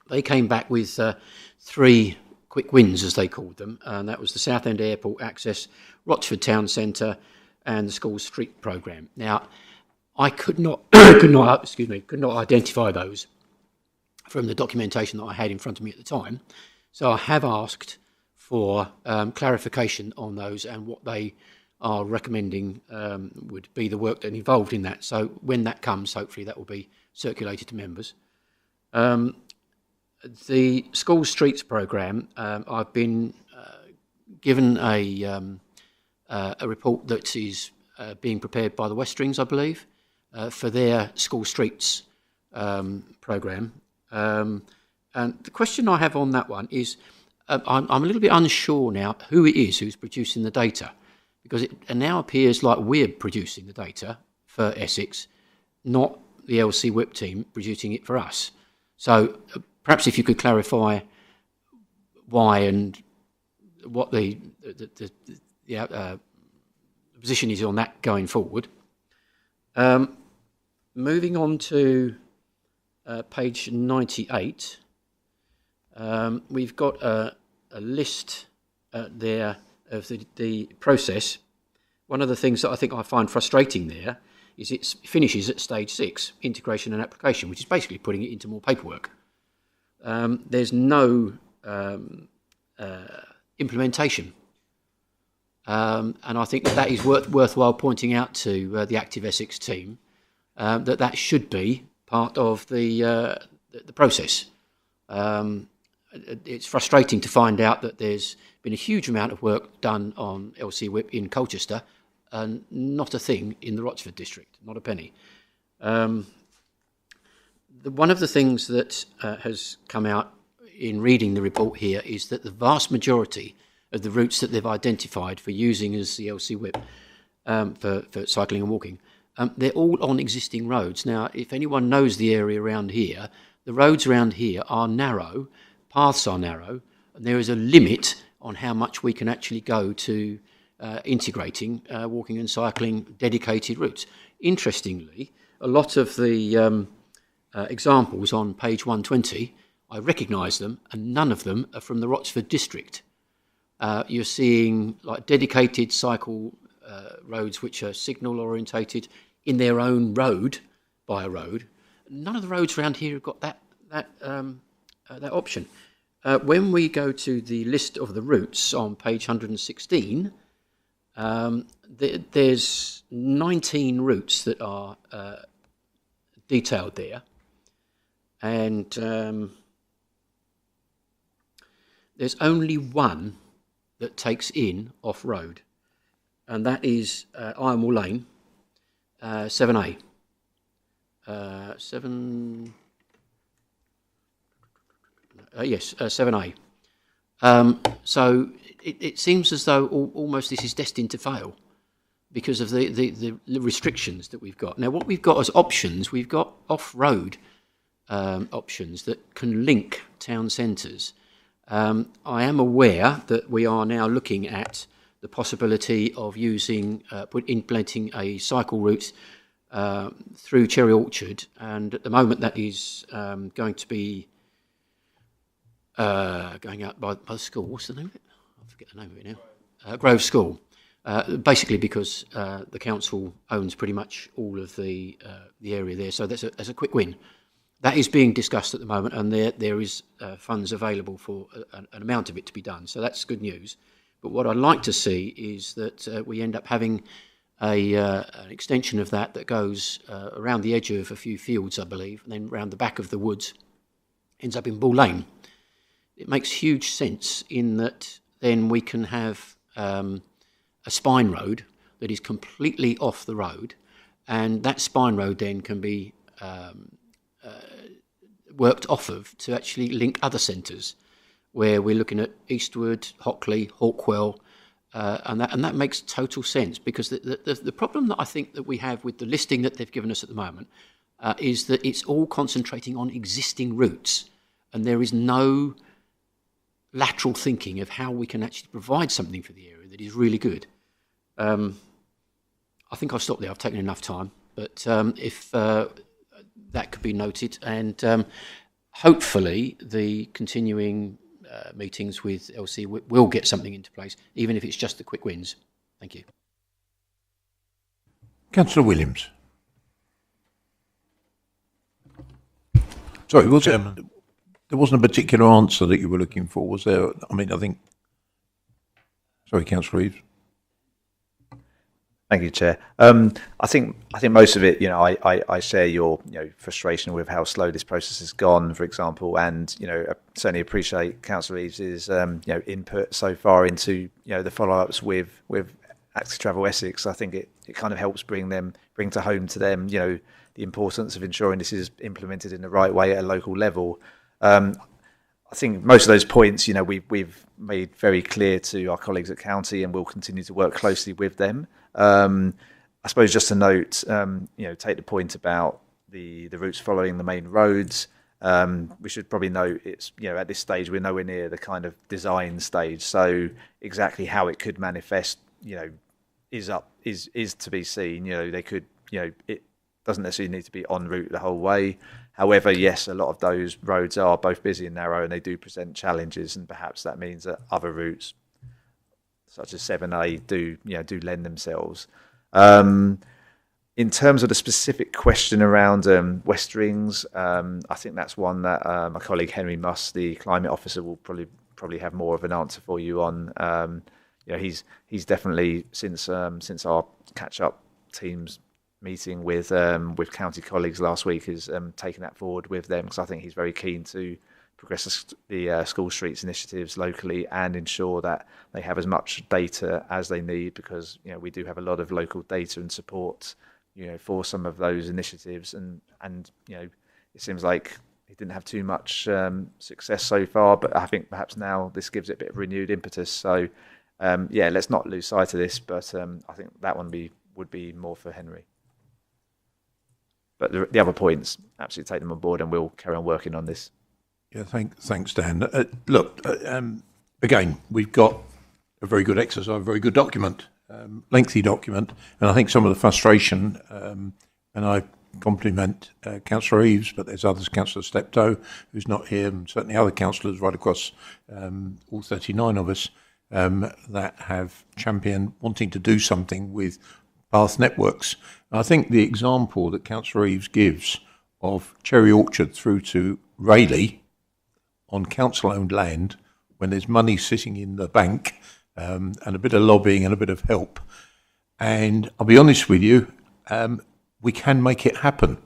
[SPEAKER 8] They came back with 3 quick wins, as they called them, and that was the Southend Airport access, Rochford Town Centre, and the School Street programme. Now, I could not identify those from the documentation that I had in front of me at the time. So I have asked for clarification on those and what they are recommending would be the work that involved in that. So when that comes, hopefully that will be circulated to members. The School Streets programme, I've been given a report that is being prepared by the Westrings, I believe, for their School Streets programme. And the question I have on that one is, I'm a little bit unsure now who it is who's producing the data, because it now appears like we're producing the data for Essex, not the LC Whip team producing it for us. So perhaps if you could clarify why and what the position is on that going forward. Moving on to page 98, we've got a list there of the process. One of the things that I think I find frustrating there is it finishes at stage 6, integration and application, which is basically putting it into more paperwork. There's no implementation. And I think that is worthwhile pointing out to the Active Essex team, that should be part of the process. It's frustrating to find out that there's been a huge amount of work done on LC Whip in Colchester and not a thing in the Rochford district, not a penny. One of the things that has come out in reading the report here is that the vast majority of the routes that they've identified for using as the LC Whip for cycling and walking, they're all on existing roads. Now, if anyone knows the area around here, the roads around here are narrow, paths are narrow, and there is a limit on how much we can actually go to integrating walking and cycling dedicated routes. Interestingly, a lot of the examples on page 120, I recognise them, and none of them are from the Rochford district. You're seeing like dedicated cycle roads which are signal orientated in their own road, by a road. None of the roads around here have got that option. When we go to the list of the routes on page 116, there's 19 routes that are detailed there, and there's only one that takes in off-road, and that is Ironwall Lane, 7A. 7A. So it seems as though almost this is destined to fail because of the restrictions that we've got. Now, what we've got as options, we've got off-road options that can link town centres. I am aware that we are now looking at the possibility of implementing a cycle route through Cherry Orchard, and at the moment that is going to be going out by the school. What's the name of it? I forget the name of it now. Grove School. Basically because the council owns pretty much all of the area there, so that's a quick win. That is being discussed at the moment, and there is funds available for an amount of it to be done, so that's good news. But what I'd like to see is that we end up having an extension of that goes around the edge of a few fields, I believe, and then round the back of the woods, ends up in Bull Lane. It makes huge sense in that then we can have a spine road that is completely off the road, and that spine road then can be worked off of to actually link other centres, where we're looking at Eastwood, Hockley, Hawkwell, and that makes total sense, because the problem that I think that we have with the listing that they've given us at the moment is that it's all concentrating on existing routes, and there is no lateral thinking of how we can actually provide something for the area that is really good. I think I'll stop there. I've taken enough time, but if that could be noted, and hopefully the continuing meetings with LC will get something into place, even if it's just the quick wins. Thank you.
[SPEAKER 1] Councillor Williams. Sorry, there wasn't a particular answer that you were looking for, was there? I mean, I think... Sorry, Councillor Reeves.
[SPEAKER 6] Thank you, Chair. I think most of it, I share your frustration with how slow this process has gone, for example, and I certainly appreciate Councillor Reeves's input so far into the follow-ups with Active Travel Essex. I think it kind of helps bring to home to them the importance of ensuring this is implemented in the right way at a local level. I think most of those points, we've made very clear to our colleagues at County, and we'll continue to work closely with them. I suppose just to note, take the point about the routes following the main roads. We should probably note it's, at this stage, we're nowhere near the kind of design stage. So exactly how it could manifest, is to be seen. They could, it doesn't necessarily need to be en route the whole way. However, yes, a lot of those roads are both busy and narrow, and they do present challenges, and perhaps that means that other routes, such as 7A, do lend themselves. In terms of the specific question around West Rings, I think that's one that my colleague Henry Muss, the climate officer, will probably have more of an answer for you on. He's definitely since our catch-up teams meeting with county colleagues last week has taken that forward with them, because I think he's very keen to progress the school streets initiatives locally and ensure that they have as much data as they need, because we do have a lot of local data and support for some of those initiatives, and it seems like he didn't have too much success so far, but I think perhaps now this gives it a bit of renewed impetus. So let's not lose sight of this, but I think that one would be more for Henry. But the other points, absolutely take them on board, and we'll carry on working on this.
[SPEAKER 1] Yeah, thanks, Dan. Again, we've got a very good exercise, a very good document, lengthy document, and I think some of the frustration, and I compliment Councillor Reeves, but there's others, Councillor Steptoe, who's not here, and certainly other councillors right across all 39 of us that have championed wanting to do something with path networks. I think the example that Councillor Reeves gives of Cherry Orchard through to Rayleigh on council-owned land, when there's money sitting in the bank and a bit of lobbying and a bit of help, and I'll be honest with you, we can make it happen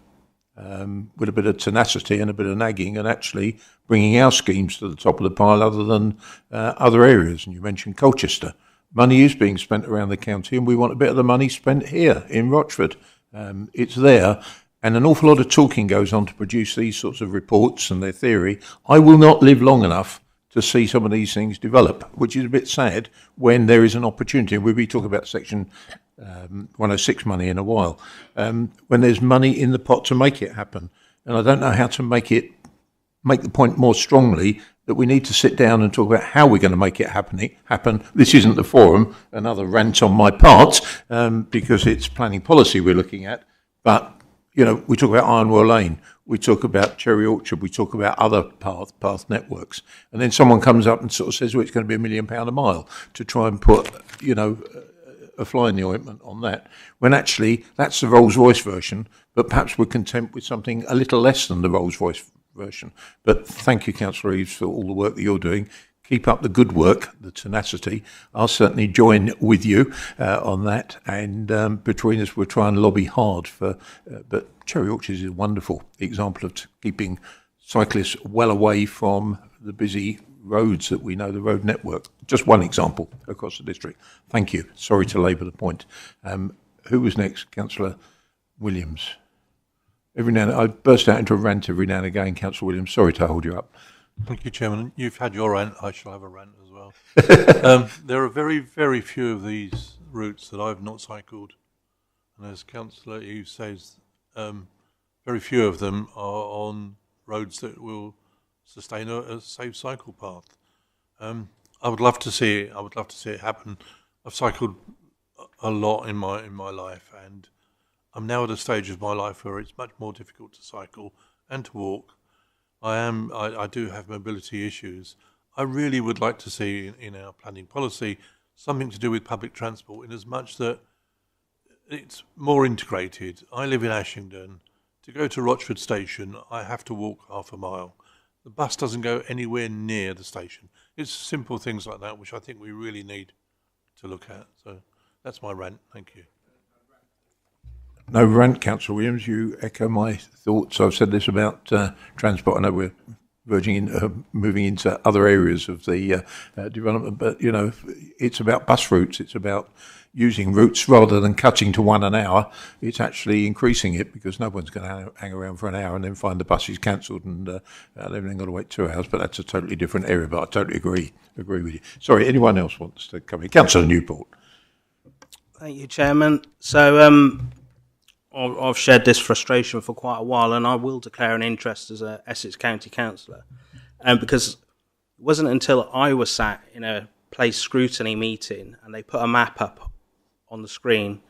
[SPEAKER 1] with a bit of tenacity and a bit of nagging, and actually bringing our schemes to the top of the pile other than other areas. And you mentioned Colchester. Money is being spent around the county, and we want a bit of the money spent here in Rochford. It's there, and an awful lot of talking goes on to produce these sorts of reports and their theory. I will not live long enough to see some of these things develop, which is a bit sad when there is an opportunity. We'll be talking about Section 106 money in a while, when there's money in the pot to make it happen. And I don't know how to make the point more strongly that we need to sit down and talk about how we're going to make it happen. This isn't the forum, another rant on my part, because it's planning policy we're looking at. But, we talk about Ironwell Lane, we talk about Cherry Orchard, we talk about other path networks. And then someone comes up and sort of says, well, it's going to be £1 million a mile to try and put, a fly in the ointment on that, when actually that's the Rolls-Royce version, but perhaps we're content with something a little less than the Rolls-Royce version. But thank you, Councillor Reeves, for all the work that you're doing. Keep up the good work, the tenacity. I'll certainly join with you on that. And between us, we'll try and lobby hard for. But Cherry Orchard is a wonderful example of keeping cyclists well away from the busy roads that we know, the road network. Just one example across the district. Thank you. Sorry to labour the point. Who was next? Councillor Williams. Every now and then, I burst out into a rant every now and again, Councillor Williams. Sorry to hold you up.
[SPEAKER 9] Thank you, Chairman. You've had your rant. I shall have a rant as well. There are very, very few of these routes that I've not cycled. And as Councillor Eve says, very few of them are on roads that will sustain a safe cycle path. I would love to see it. I would love to see it happen. I've cycled a lot in my life, and I'm now at a stage of my life where it's much more difficult to cycle and to walk. I do have mobility issues. I really would like to see in our planning policy something to do with public transport, in as much that it's more integrated. I live in Ashington. To go to Rochford Station, I have to walk half a mile. The bus doesn't go anywhere near the station. It's simple things like that which I think we really need to look at. So that's my rant. Thank you.
[SPEAKER 1] No rant, Councillor Williams. You echo my thoughts. I've said this about transport. I know we're moving into other areas of the development, but it's about bus routes. It's about using routes rather than cutting to 1 an hour. It's actually increasing it, because no one's going to hang around for an hour and then find the bus is cancelled and they've then got to wait 2 hours. But that's a totally different area. But I totally agree with you. Sorry, anyone else wants to come in? Councillor Newport.
[SPEAKER 2] Thank you, Chairman. So I've shared this frustration for quite a while, and I will declare an interest as a Essex County Councillor, because it wasn't until I was sat in a place scrutiny meeting and they put a map up on the screen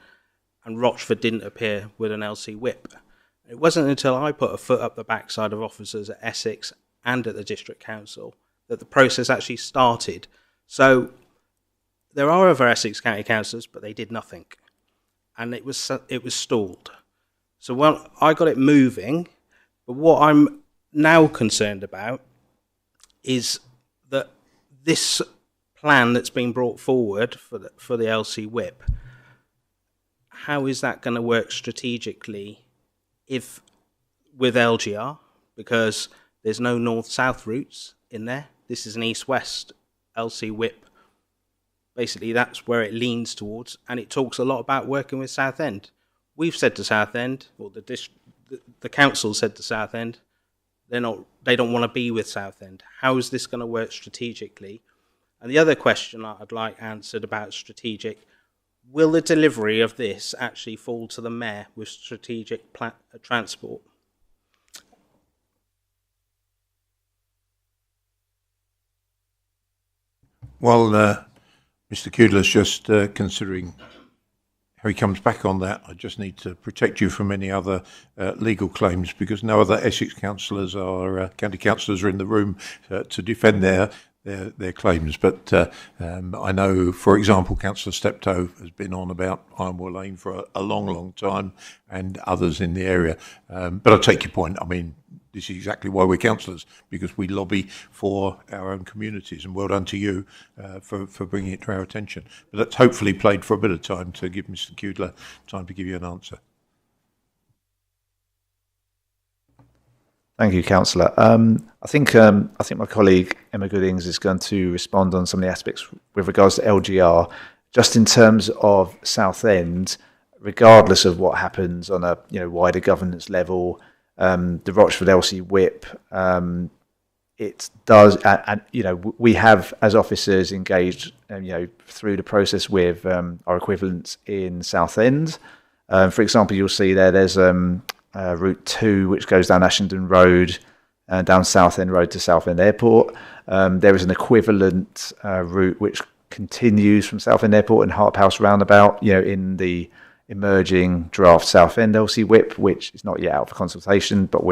[SPEAKER 2] and Rochford didn't appear with an LC whip. It wasn't until I put a foot up the backside of officers at Essex and at the District Council that the process actually started. So there are other Essex County Councillors, but they did nothing. And it was stalled. So I got it moving, but what I'm now concerned about is that this plan that's been brought forward for the LC whip, how is that going to work strategically if with LGR? Because there's no north-south routes in there. This is an east-west LC whip. Basically, that's where it leans towards, and it talks a lot about working with Southend. We've said to Southend, or the council said to Southend, they don't want to be with Southend. How is this going to work strategically? And the other question I'd like answered about strategic: will the delivery of this actually fall to the mayor with strategic transport?
[SPEAKER 1] Well, Mr. Kudler's just considering how he comes back on that. I just need to protect you from any other legal claims, because no other Essex councillors or county councillors are in the room to defend their claims. But I know, for example, Councillor Steptoe has been on about Ironwood Lane for a long, long time, and others in the area. But I take your point. I mean, this is exactly why we're councillors, because we lobby for our own communities, and well done to you for bringing it to our attention. But that's hopefully played for a bit of time to give Mr. Kudler time to give you an answer.
[SPEAKER 6] Thank you, Councillor. I think my colleague Emma Goodings is going to respond on some of the aspects with regards to LGR. Just in terms of Southend, regardless of what happens on a wider governance level, the Rochford LC whip, it does, and we have as officers engaged, through the process with our equivalents in Southend. For example, you'll see there's Route 2, which goes down Ashington Road, down Southend Road to Southend Airport. There is an equivalent route which continues from Southend Airport and Harp House roundabout, in the emerging draft Southend LC whip, which is not yet out for consultation, but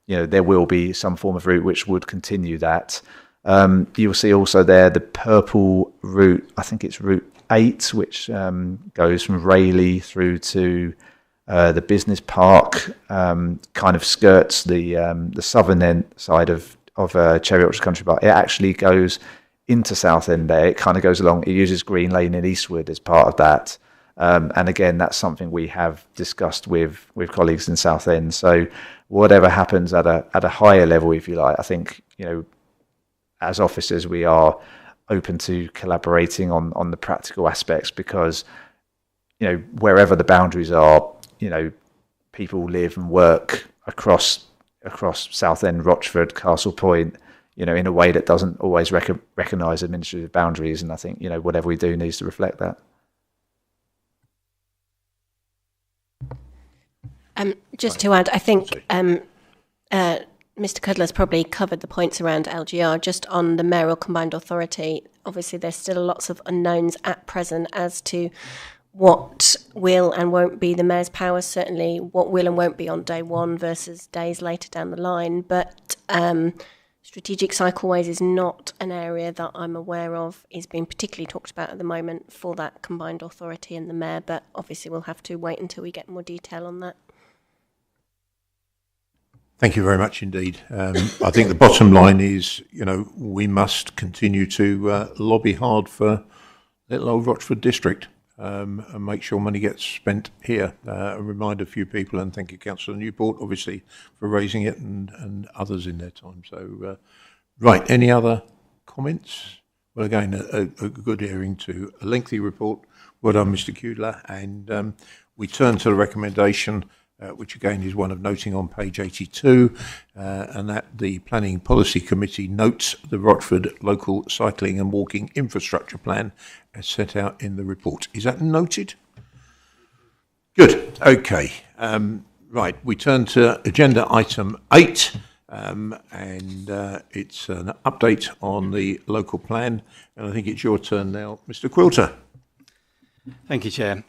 [SPEAKER 6] there will be some form of route which would continue that. You'll see also there the purple route, I think it's Route 8, which goes from Rayleigh through to the business park, kind of skirts the southern end side of Cherry Orchard Country Park. It actually goes into Southend there. It kind of goes along. It uses Green Lane in Eastwood as part of that. And again, that's something we have discussed with colleagues in Southend. So whatever happens at a higher level, if you like, I think, as officers, we are open to collaborating on the practical aspects, because, wherever the boundaries are, people live and work across Southend, Rochford, Castle Point. in a way that doesn't always recognise administrative boundaries. And I think, whatever we do needs to reflect that.
[SPEAKER 3] Just to add, I think Mr. Cudler's probably covered the points around LGR. Just on the mayoral combined authority, obviously there's still lots of unknowns at present as to what will and won't be the mayor's powers, certainly what will and won't be on day one versus days later down the line. But strategic cycleways is not an area that I'm aware of is being particularly talked about at the moment for that combined authority and the mayor, but obviously we'll have to wait until we get more detail on that.
[SPEAKER 1] Thank you very much indeed. I think the bottom line is, we must continue to lobby hard for little old Rochford district and make sure money gets spent here. And remind a few people, and thank you, Councillor Newport, obviously, for raising it and others in their time. So, right, any other comments? Well, again, a good hearing to a lengthy report. Well done, Mr. Kudler. And we turn to the recommendation, which again is one of noting on page 82, and that the Planning Policy Committee notes the Rochford Local Cycling and Walking Infrastructure Plan as set out in the report. Is that noted? Good. Okay. Right. We turn to agenda item 8, and it's an update on the local plan. And I think it's your turn now, Mr. Quilter.
[SPEAKER 5] Thank you, Chair.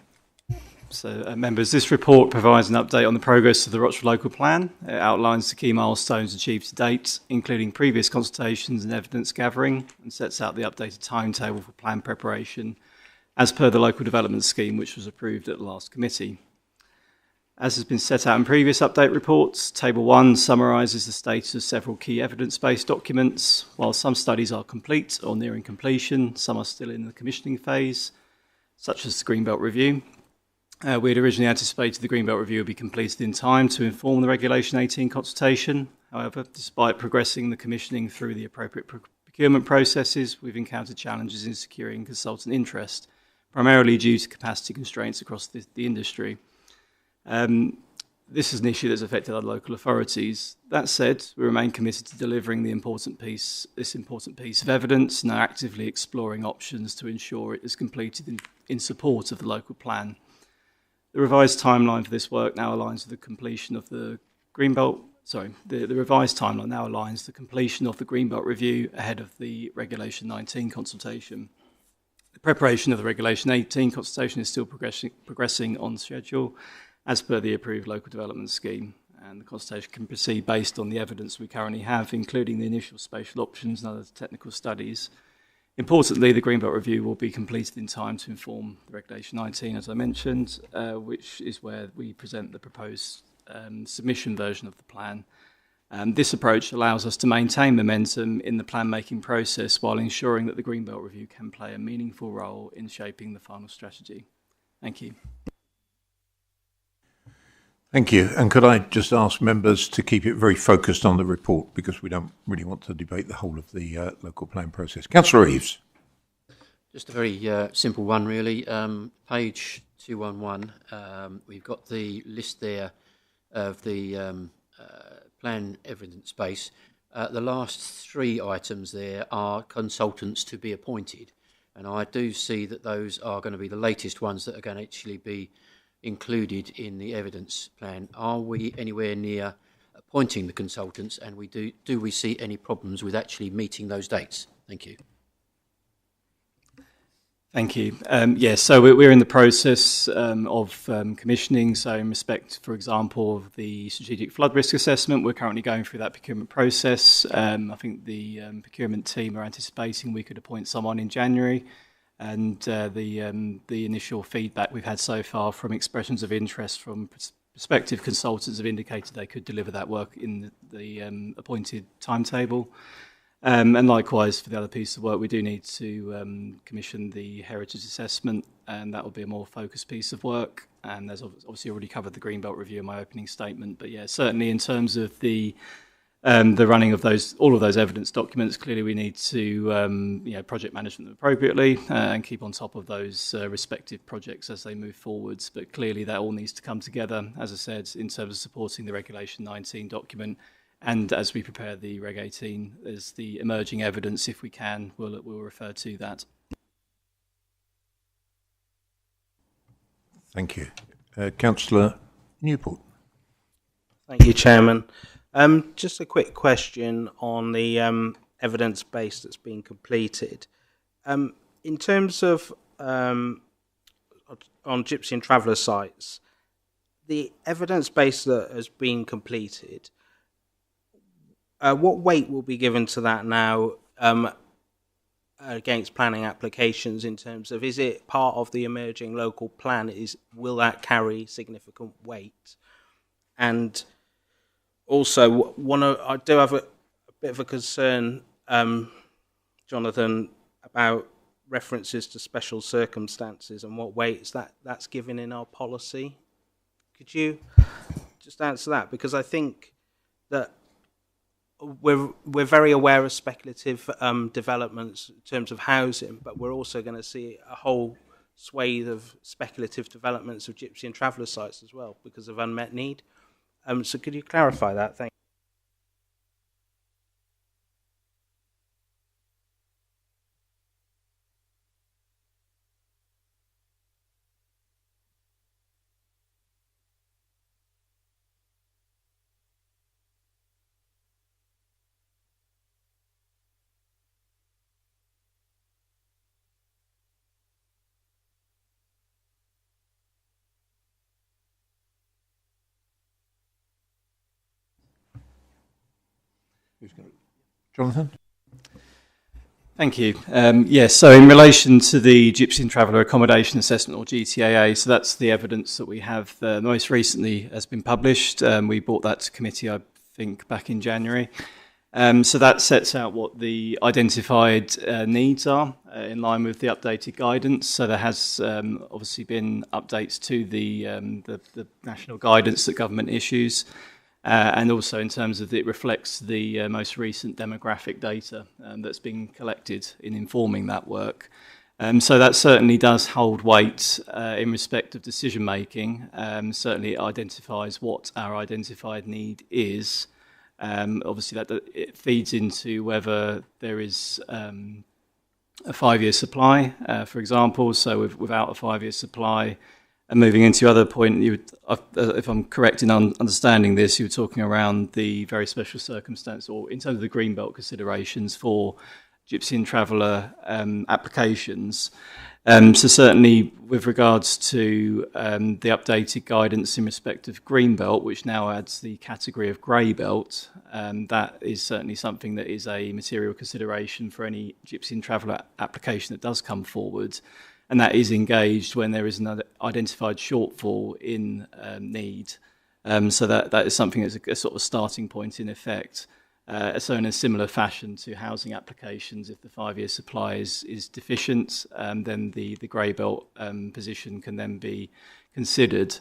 [SPEAKER 5] So, members, this report provides an update on the progress of the Rochford Local Plan. It outlines the key milestones achieved to date, including previous consultations and evidence gathering, and sets out the updated timetable for plan preparation as per the local development scheme, which was approved at the last committee. As has been set out in previous update reports, Table 1 summarises the status of several key evidence-based documents. While some studies are complete or nearing completion, some are still in the commissioning phase, such as the Greenbelt Review. We had originally anticipated the Greenbelt Review would be completed in time to inform the Regulation 18 consultation. However, despite progressing the commissioning through the appropriate procurement processes, we've encountered challenges in securing consultant interest, primarily due to capacity constraints across the industry. This is an issue that's affected our local authorities. That said, we remain committed to delivering this important piece of evidence and are actively exploring options to ensure it is completed in support of the local plan. The revised timeline for this work now aligns with the completion of the Greenbelt. The revised timeline now aligns the completion of the Greenbelt Review ahead of the Regulation 19 consultation. The preparation of the Regulation 18 consultation is still progressing on schedule as per the approved local development scheme, and the consultation can proceed based on the evidence we currently have, including the initial spatial options and other technical studies. Importantly, the Greenbelt Review will be completed in time to inform the Regulation 19, as I mentioned, which is where we present the proposed submission version of the plan. This approach allows us to maintain momentum in the plan-making process while ensuring that the Greenbelt Review can play a meaningful role in shaping the final strategy. Thank you.
[SPEAKER 1] Thank you. And could I just ask members to keep it very focused on the report, because we don't really want to debate the whole of the local plan process. Councillor Reeves.
[SPEAKER 8] Just a very simple one, really. Page 211, we've got the list there of the plan evidence base. The last 3 items there are consultants to be appointed, and I do see that those are going to be the latest ones that are going to actually be included in the evidence plan. Are we anywhere near appointing the consultants, and do we see any problems with actually meeting those dates? Thank you.
[SPEAKER 5] Thank you. Yes, so we're in the process of commissioning. So in respect, for example, of the strategic flood risk assessment, we're currently going through that procurement process. I think the procurement team are anticipating we could appoint someone in January. And the initial feedback we've had so far from expressions of interest from prospective consultants have indicated they could deliver that work in the appointed timetable. And likewise, for the other piece of work, we do need to commission the heritage assessment, and that will be a more focused piece of work. And there's obviously already covered the Greenbelt Review in my opening statement. But yeah, certainly in terms of the running of all of those evidence documents, clearly we need to project management appropriately and keep on top of those respective projects as they move forwards. But clearly that all needs to come together, as I said, in terms of supporting the Regulation 19 document And as we prepare the Reg 18, there's the emerging evidence, if we can, we'll refer to that.
[SPEAKER 1] Thank you. Councillor Newport.
[SPEAKER 2] Thank you, Chairman. Just a quick question on the evidence base that's been completed. In terms of on Gypsy and Traveller sites, the evidence base that has been completed, what weight will be given to that now against planning applications in terms of, is it part of the emerging local plan? Will that carry significant weight? And also, I do have a bit of a concern, Jonathan, about references to special circumstances and what weights that's given in our policy. Could you just answer that? Because I think that we're very aware of speculative developments in terms of housing, but we're also going to see a whole swathe of speculative developments of Gypsy and Traveller sites as well because of unmet need. So could you clarify that? Thank you.
[SPEAKER 1] Jonathan?
[SPEAKER 5] Thank you. Yes, so in relation to the Gypsy and Traveller Accommodation Assessment, or GTAA, so that's the evidence that we have most recently has been published. We brought that to committee, I think, back in January. So that sets out what the identified needs are in line with the updated guidance. So there has obviously been updates to the national guidance that government issues. And also in terms of it reflects the most recent demographic data that's been collected in informing that work. So that certainly does hold weight in respect of decision making. Certainly it identifies what our identified need is. Obviously that it feeds into whether there is a 5-year supply, for example. So without a 5-year supply, and moving into your other point, if I'm correct in understanding this, you were talking around the very special circumstance, or in terms of the Greenbelt considerations for Gypsy and Traveller applications. So certainly with regards to the updated guidance in respect of Greenbelt, which now adds the category of grey belt, that is certainly something that is a material consideration for any Gypsy and Traveller application that does come forward. And that is engaged when there is an identified shortfall in need. So that is something that's a sort of starting point in effect. So in a similar fashion to housing applications, if the 5-year supply is deficient, then the grey belt position can then be considered.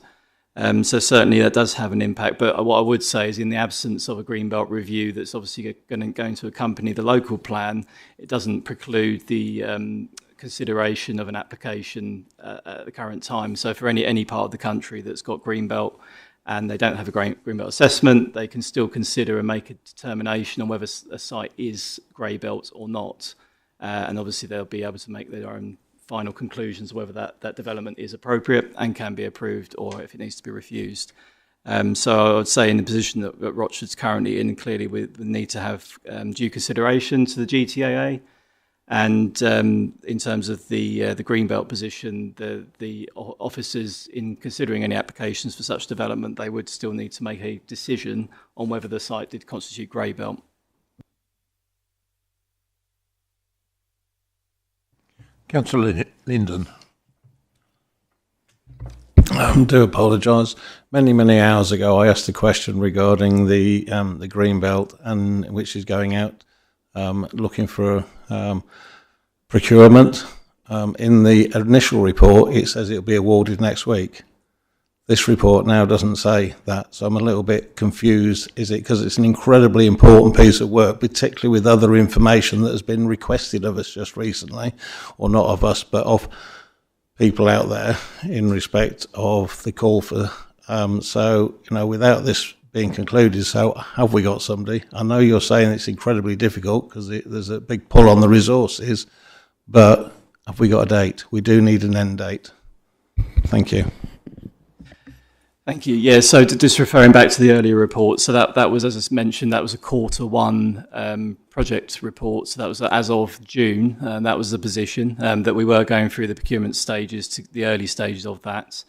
[SPEAKER 5] So certainly that does have an impact. But what I would say is in the absence of a green belt review that's obviously going to accompany the local plan, it doesn't preclude the consideration of an application at the current time. So for any part of the country that's got Greenbelt and they don't have a Greenbelt assessment, they can still consider and make a determination on whether a site is Greybelt or not. And obviously they'll be able to make their own final conclusions whether that development is appropriate and can be approved or if it needs to be refused. So I would say in the position that Rochford's currently in, clearly we need to have due consideration to the GTAA. And in terms of the Greenbelt position, the officers, in considering any applications for such development, they would still need to make a decision on whether the site did constitute Greybelt.
[SPEAKER 1] Councillor Linden.
[SPEAKER 4] I do apologise. Many hours ago, I asked a question regarding the Greenbelt, and which is going out looking for procurement. In the initial report, it says it'll be awarded next week. This report now doesn't say that, so I'm a little bit confused. Is it because it's an incredibly important piece of work, particularly with other information that has been requested of us just recently, or not of us, but of people out there in respect of the call for, so, without this being concluded. So have we got somebody? I know you're saying it's incredibly difficult because there's a big pull on the resources, but have we got a date? We do need an end date. Thank you.
[SPEAKER 5] Thank you. Yeah, so just referring back to the earlier report, so that was, as I mentioned, that was a Q1 project report. So that was as of June, and that was the position that we were going through the procurement stages, to the early stages of that.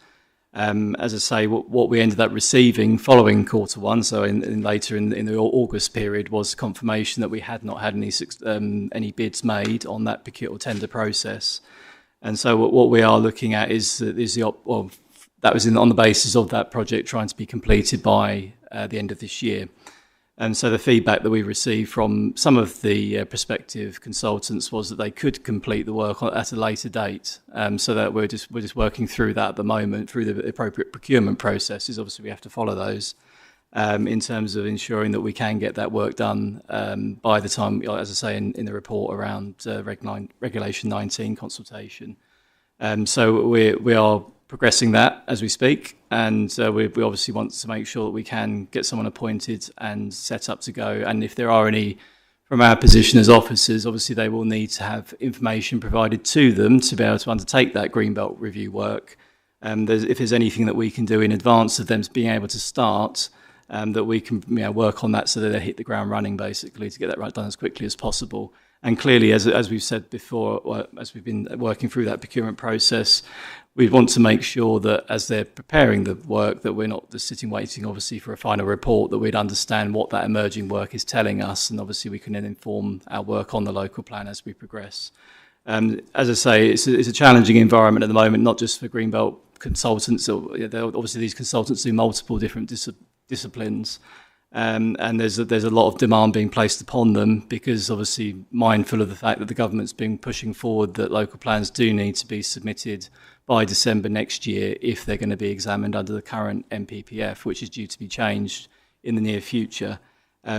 [SPEAKER 5] As I say, what we ended up receiving following Q1, so later in the August period, was confirmation that we had not had any bids made on that tender process. And so what we are looking at is that was on the basis of that project trying to be completed by the end of this year. And so the feedback that we received from some of the prospective consultants was that they could complete the work at a later date. So that we're just working through that at the moment through the appropriate procurement processes. Obviously, we have to follow those in terms of ensuring that we can get that work done by the time, as I say in the report, around Regulation 19 consultation. So we are progressing that as we speak, and we obviously want to make sure that we can get someone appointed and set up to go. And if there are any from our position as officers, obviously they will need to have information provided to them to be able to undertake that Greenbelt review work. If there's anything that we can do in advance of them being able to start, that we can work on that so that they hit the ground running, basically, to get that done as quickly as possible. And clearly, as we've said before, as we've been working through that procurement process, we want to make sure that as they're preparing the work, that we're not just sitting waiting, obviously, for a final report, that we'd understand what that emerging work is telling us, and obviously we can then inform our work on the local plan as we progress. As I say, it's a challenging environment at the moment, not just for Greenbelt consultants. Obviously, these consultants do multiple different disciplines. And there's a lot of demand being placed upon them because obviously mindful of the fact that the government's been pushing forward that local plans do need to be submitted by December next year if they're going to be examined under the current NPPF, which is due to be changed in the near future.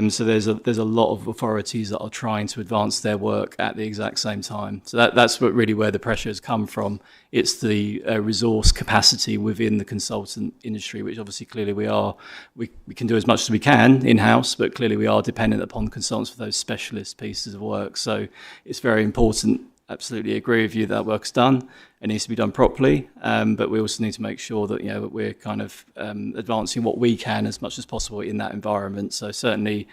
[SPEAKER 5] So there's a lot of authorities that are trying to advance their work at the exact same time. So that's where the pressure has come from. It's the resource capacity within the consultant industry, which obviously clearly we can do as much as we can in-house, but clearly we are dependent upon consultants for those specialist pieces of work. So it's very important. Absolutely agree with you that work's done. It needs to be done properly, but we also need to make sure that we're kind of advancing what we can as much as possible in that environment. So certainly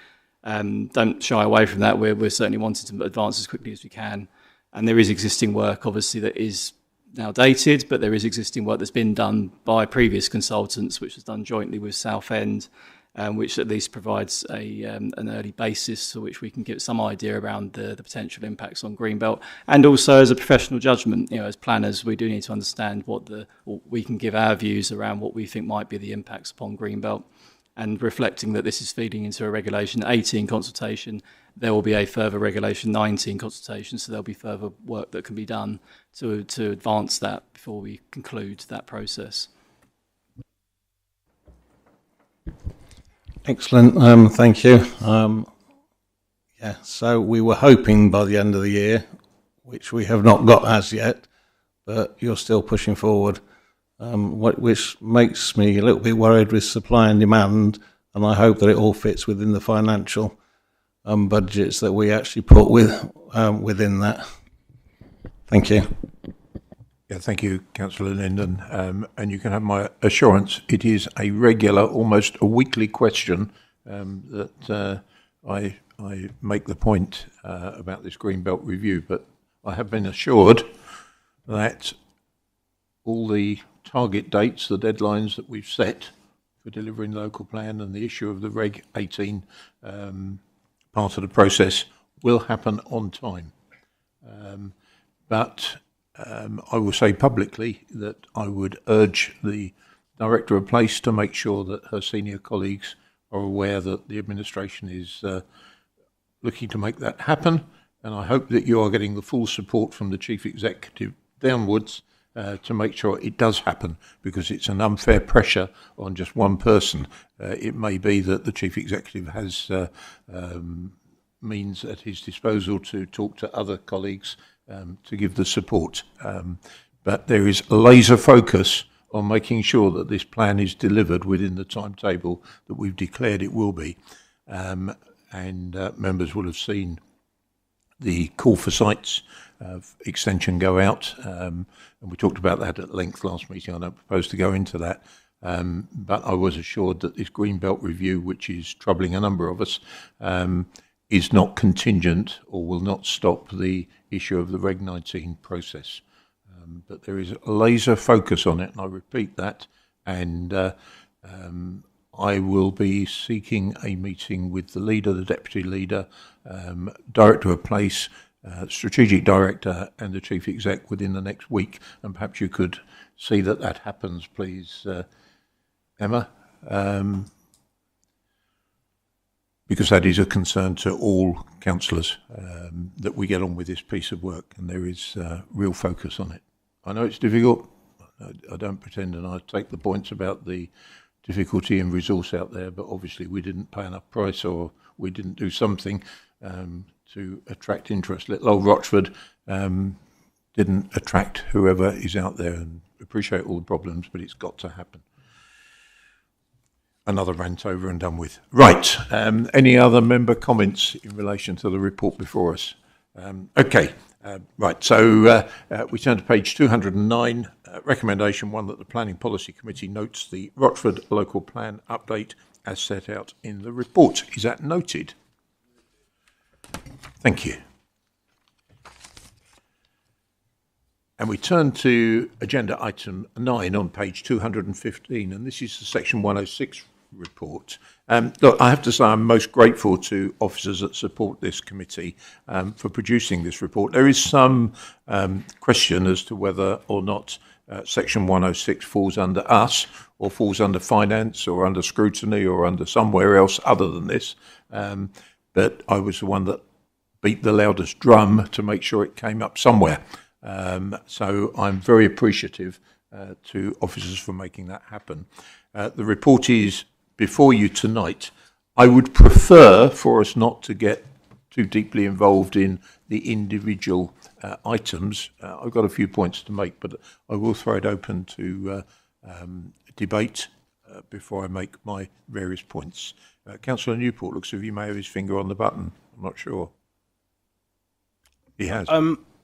[SPEAKER 5] don't shy away from that. We're certainly wanting to advance as quickly as we can. And there is existing work, obviously, that is now dated, but there is existing work that's been done by previous consultants, which was done jointly with Southend, which at least provides an early basis for which we can give some idea around the potential impacts on Greenbelt. And also as a professional judgment, as planners, we do need to understand we can give our views around what we think might be the impacts upon Greenbelt. And reflecting that this is feeding into a Regulation 18 consultation, there will be a further Regulation 19 consultation, so there'll be further work that can be done to advance that before we conclude that process.
[SPEAKER 4] Excellent, thank you. So we were hoping by the end of the year, which we have not got as yet, but you're still pushing forward, which makes me a little bit worried with supply and demand, and I hope that it all fits within the financial budgets that we actually put within that. Thank you.
[SPEAKER 1] Yeah, thank you, Councillor Linden. And you can have my assurance it is a regular, almost a weekly question that I make the point about this Greenbelt review. But I have been assured that all the target dates, the deadlines that we've set for delivering the local plan and the issue of the Reg 18 part of the process will happen on time. But I will say publicly that I would urge the Director of Place to make sure that her senior colleagues are aware that the administration is looking to make that happen, and I hope that you are getting the full support from the Chief Executive downwards to make sure it does happen, because it's an unfair pressure on just one person. It may be that the Chief Executive has means at his disposal to talk to other colleagues to give the support. But there is laser focus on making sure that this plan is delivered within the timetable that we've declared it will be. Members will have seen the call for sites extension go out, and we talked about that at length last meeting. I don't propose to go into that, but I was assured that this Greenbelt review, which is troubling a number of us, is not contingent or will not stop the issue of the Reg 19 process. But there is a laser focus on it, and I repeat that, and I will be seeking a meeting with the leader, the deputy leader, director of place, strategic director and the chief exec within the next week, and perhaps you could see that that happens, please, Emma, because that is a concern to all councillors, that we get on with this piece of work, and there is real focus on it. I know it's difficult. I don't pretend, and I take the points about the difficulty and resource out there, but obviously we didn't pay enough price, or we didn't do something to attract interest. Little old Rochford didn't attract whoever is out there, and appreciate all the problems, but it's got to happen. Another rant over and done with. Right, any other member comments in relation to the report before us? Okay, right, so we turn to page 209, recommendation 1, that the Planning Policy Committee notes the Rochford Local Plan update as set out in the report. Is that noted? Thank you. And we turn to agenda item 9 on page 215, and this is the section 106 report. Look, I have to say I'm most grateful to officers that support this committee for producing this report. There is some question as to whether or not section 106 falls under us, or falls under finance, or under scrutiny, or under somewhere else other than this. But I was the one that beat the loudest drum to make sure it came up somewhere. So I'm very appreciative to officers for making that happen. The report is before you tonight. I would prefer for us not to get too deeply involved in the individual items. I've got a few points to make, but I will throw it open to debate before I make my various points. Councillor Newport looks as if he may have his finger on the button. I'm not sure. He has.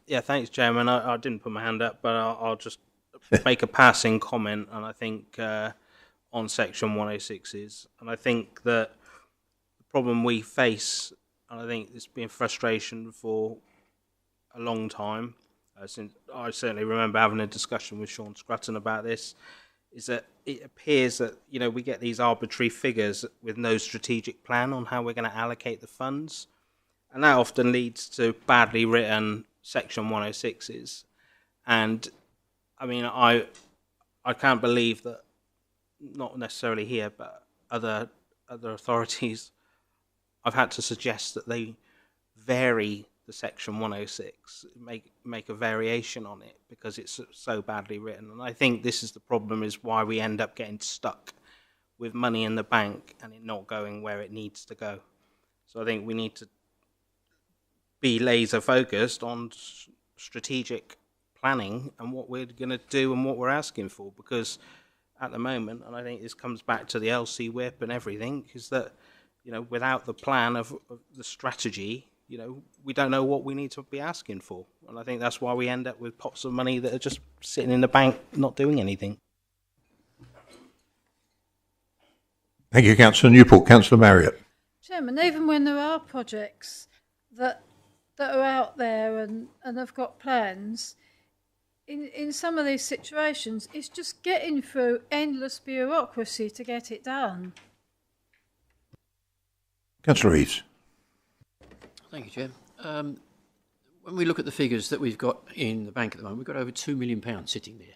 [SPEAKER 2] Yeah, thanks, Chairman. I didn't put my hand up, but I'll just make a passing comment, and I think on section 106s, and I think that the problem we face, and I think it's been frustration for a long time, since I certainly remember having a discussion with Sean Scrutton about this, is that it appears that, you know, we get these arbitrary figures with no strategic plan on how we're going to allocate the funds, and that often leads to badly written section 106s. And I mean, I can't believe that, not necessarily here, but other authorities, I've had to suggest that they vary the section 106, make a variation on it, because it's so badly written. And I think this is the problem, is why we end up getting stuck with money in the bank and it not going where it needs to go. So I think we need to be laser focused on strategic planning and what we're going to do and what we're asking for, because at the moment, and I think this comes back to the LC whip and everything, is that, you know, without the plan of the strategy, you know, we don't know what we need to be asking for. And I think that's why we end up with pots of money that are just sitting in the bank, not doing anything.
[SPEAKER 1] Thank you, Councillor Newport. Councillor Marriott.
[SPEAKER 7] Chairman, even when there are projects that are out there and have got plans, in some of these situations, it's just getting through endless bureaucracy to get it done.
[SPEAKER 1] Councillor Reeves.
[SPEAKER 8] Thank you, Chair. When we look at the figures that we've got in the bank at the moment, we've got over £2 million sitting there.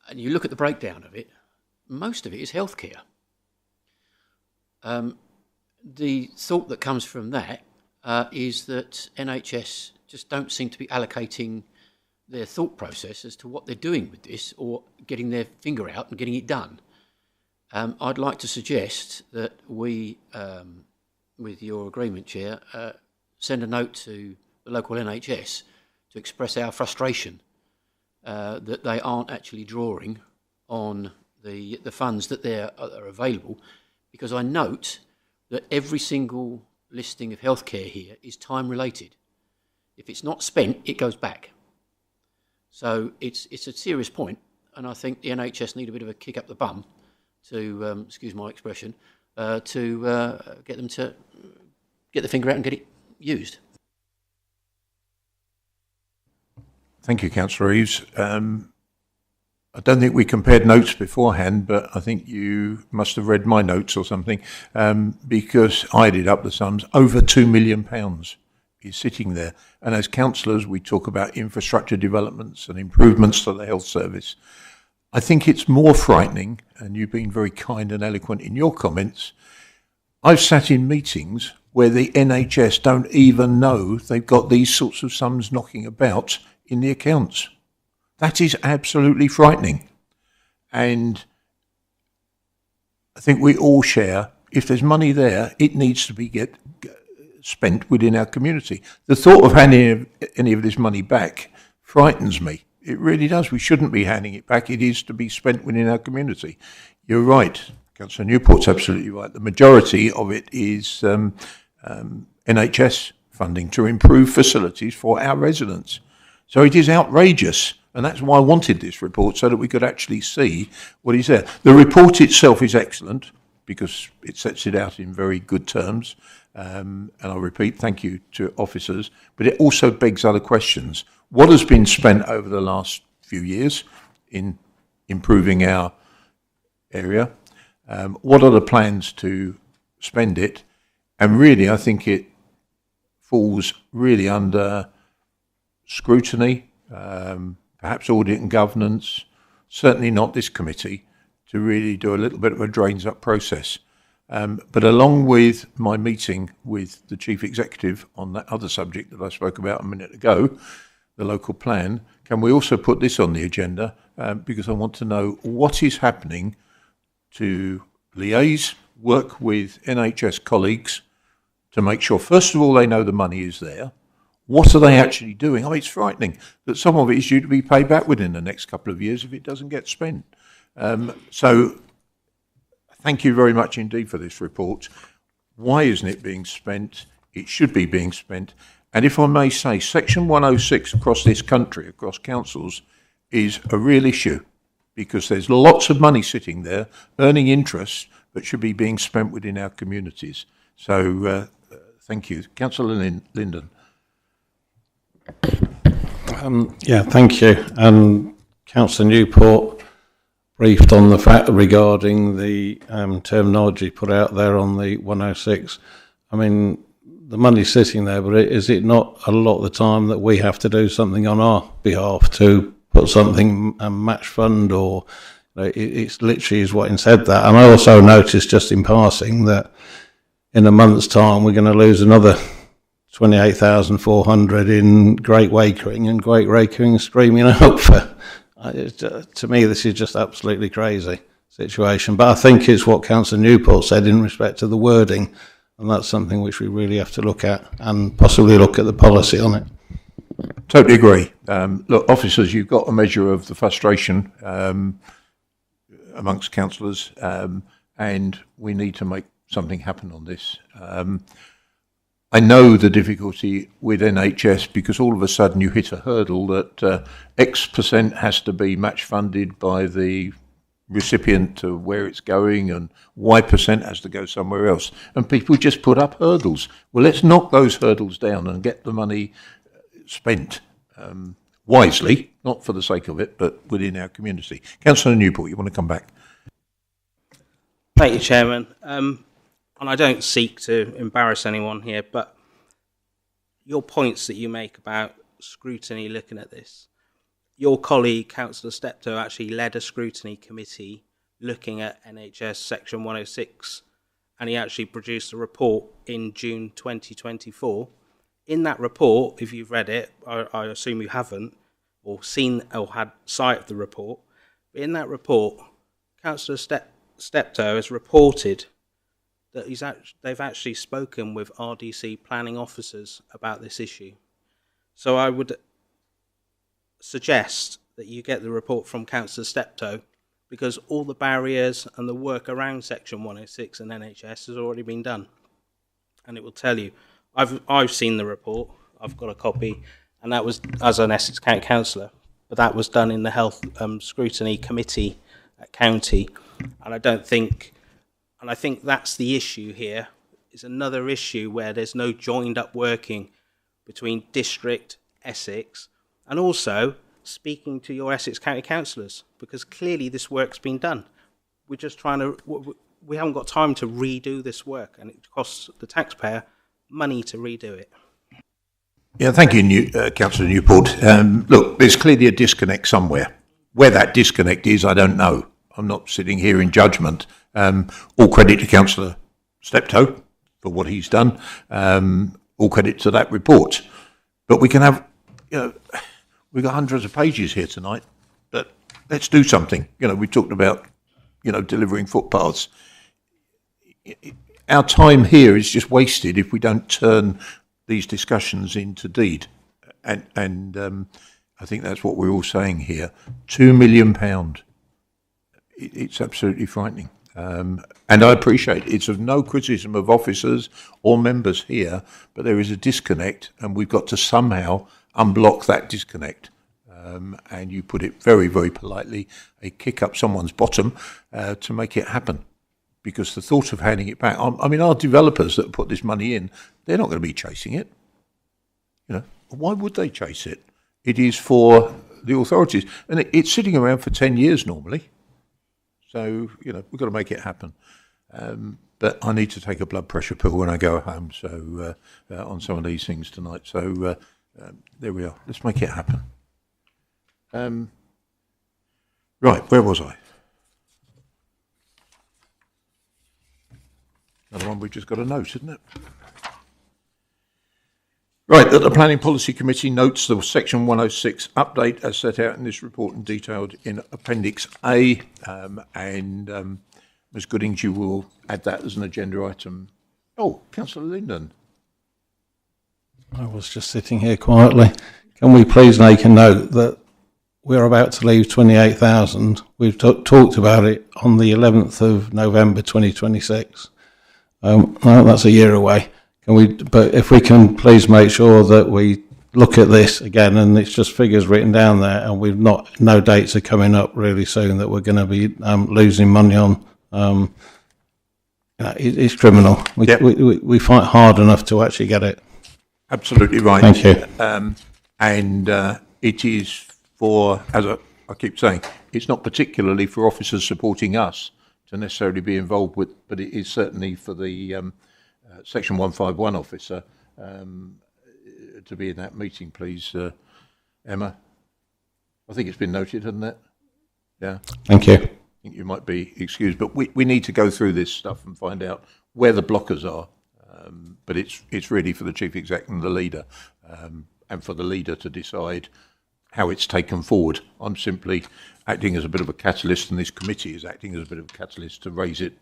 [SPEAKER 8] And you look at the breakdown of it, most of it is healthcare. The thought that comes from that is that NHS just don't seem to be allocating their thought process as to what they're doing with this, or getting their finger out and getting it done. I'd like to suggest that we, with your agreement, Chair, send a note to the local NHS to express our frustration that they aren't actually drawing on the funds that are available, because I note that every single listing of healthcare here is time related. If it's not spent, it goes back. So it's a serious point, and I think the NHS need a bit of a kick up the bum, to excuse my expression, to get them to get the finger out and get it used.
[SPEAKER 1] Thank you, Councillor Reeves. I don't think we compared notes beforehand, but I think you must have read my notes or something, because I added up the sums. Over £2 million is sitting there. And as councillors, we talk about infrastructure developments and improvements to the health service. I think it's more frightening, and you've been very kind and eloquent in your comments. I've sat in meetings where the NHS don't even know they've got these sorts of sums knocking about in the accounts. That is absolutely frightening. And I think we all share, if there's money there, it needs to be spent within our community. The thought of handing any of this money back frightens me. It really does. We shouldn't be handing it back. It is to be spent within our community. You're right. Councillor Newport's absolutely right. The majority of it is NHS funding to improve facilities for our residents. So it is outrageous, and that's why I wanted this report, so that we could actually see what is there. The report itself is excellent because it sets it out in very good terms, and I'll repeat, thank you to officers, but it also begs other questions. What has been spent over the last few years in improving our area? What are the plans to spend it? And really, I think it falls really under scrutiny, perhaps audit and governance, certainly not this committee, to really do a little bit of a drains up process. But along with my meeting with the Chief Executive on that other subject that I spoke about a minute ago, the local plan, can we also put this on the agenda? Because I want to know what is happening to liaise, work with NHS colleagues to make sure, first of all, they know the money is there. What are they actually doing? I mean, it's frightening that some of it is due to be paid back within the next couple of years if it doesn't get spent. So thank you very much indeed for this report. Why isn't it being spent? It should be being spent. And if I may say, Section 106 across this country, across councils, is a real issue because there's lots of money sitting there earning interest but should be being spent within our communities. So thank you. Councillor Linden.
[SPEAKER 4] Yeah, thank you. And Councillor Newport briefed on the fact regarding the terminology put out there on the 106. I mean, the money's sitting there, but is it not a lot of the time that we have to do something on our behalf to put something, a match fund, or it's literally is what it said that. And I also noticed just in passing that in a month's time we're going to lose another 28,400 in Great Wakering, and Great Wakering screaming out for. To me, this is just absolutely crazy situation. But I think it's what Councillor Newport said in respect to the wording, and that's something which we really have to look at and possibly look at the policy on it.
[SPEAKER 1] Totally agree. Look, officers, you've got a measure of the frustration amongst councillors, and we need to make something happen on this. I know the difficulty with NHS because all of a sudden you hit a hurdle that X% has to be match funded by the recipient to where it's going and Y% has to go somewhere else. And people just put up hurdles. Well, let's knock those hurdles down and get the money spent wisely, not for the sake of it, but within our community. Councillor Newport, you want to come back?
[SPEAKER 2] Thank you, Chairman. And I don't seek to embarrass anyone here, but your points that you make about scrutiny looking at this, your colleague, Councillor Steptoe, actually led a scrutiny committee looking at NHS Section 106, and he actually produced a report in June 2024. In that report, if you've read it, I assume you haven't, or seen or had sight of the report, but in that report, Councillor Steptoe has reported that they've actually spoken with RDC planning officers about this issue. So I would suggest that you get the report from Councillor Steptoe, because all the barriers and the work around Section 106 and NHS has already been done. And it will tell you. I've seen the report, I've got a copy, and that was, as an Essex County Councillor, but that was done in the Health Scrutiny Committee at County. And I think that's the issue here, is another issue where there's no joined up working between district, Essex, and also speaking to your Essex County councillors, because clearly this work's been done. We're just trying to, we haven't got time to redo this work, and it costs the taxpayer money to redo it.
[SPEAKER 1] Yeah, thank you, Councillor Newport. Look, there's clearly a disconnect somewhere. Where that disconnect is, I don't know. I'm not sitting here in judgment. All credit to Councillor Steptoe for what he's done. All credit to that report. But we can have, we've got hundreds of pages here tonight, but let's do something. We talked about, delivering footpaths. Our time here is just wasted if we don't turn these discussions into deed. And I think that's what we're all saying here. £2 million. It's absolutely frightening. And I appreciate it's of no criticism of officers or members here, but there is a disconnect, and we've got to somehow unblock that disconnect. And you put it very, very politely, a kick up someone's bottom to make it happen. Because the thought of handing it back, I mean, our developers that put this money in, they're not going to be chasing it. Why would they chase it? It is for the authorities, and it's sitting around for 10 years normally. So, we've got to make it happen. But I need to take a blood pressure pill when I go home, so on some of these things tonight. So there we are. Let's make it happen. Right, where was I? Another one we've just got a note, isn't it? Right, that the Planning Policy Committee notes the Section 106 update as set out in this report and detailed in Appendix A, and Ms Goodings, you will add that as an agenda item. Oh, Councillor Linden.
[SPEAKER 4] I was just sitting here quietly. Can we please make a note that we're about to leave 28,000. We've talked about it on the 11th of November 2026. Well, that's a year away. But if we can please make sure that we look at this again, and it's just figures written down there, and no dates are coming up really soon that we're going to be losing money on. It's criminal. We fight hard enough to actually get it.
[SPEAKER 1] Absolutely right.
[SPEAKER 4] Thank you.
[SPEAKER 1] And it is for, as I keep saying, it's not particularly for officers supporting us to necessarily be involved with, but it is certainly for the Section 151 officer to be in that meeting, please, Emma. I think it's been noted, hasn't it? Yeah.
[SPEAKER 4] Thank you.
[SPEAKER 1] I think you might be excused, but we need to go through this stuff and find out where the blockers are. But it's really for the Chief Exec and the leader, and for the leader to decide how it's taken forward. I'm simply acting as a bit of a catalyst, and this committee is acting as a bit of a catalyst to raise it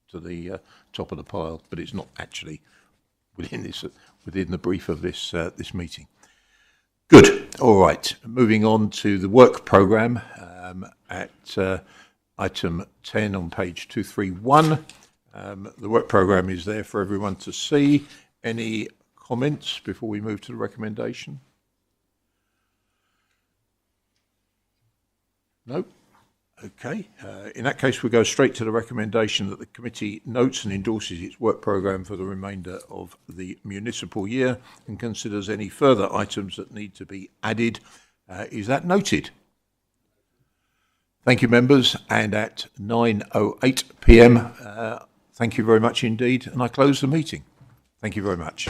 [SPEAKER 1] to the top of the pile, but it's not actually within the brief of this meeting. Good. All right. Moving on to the work programme at item 10 on page 231. The work programme is there for everyone to see. Any comments before we move to the recommendation? No? Okay. In that case, we go straight to the recommendation that the committee notes and endorses its work programme for the remainder of the municipal year and considers any further items that need to be added. Is that noted? Thank you, members. And at 9:08 p.m, thank you very much indeed. And I close the meeting. Thank you very much.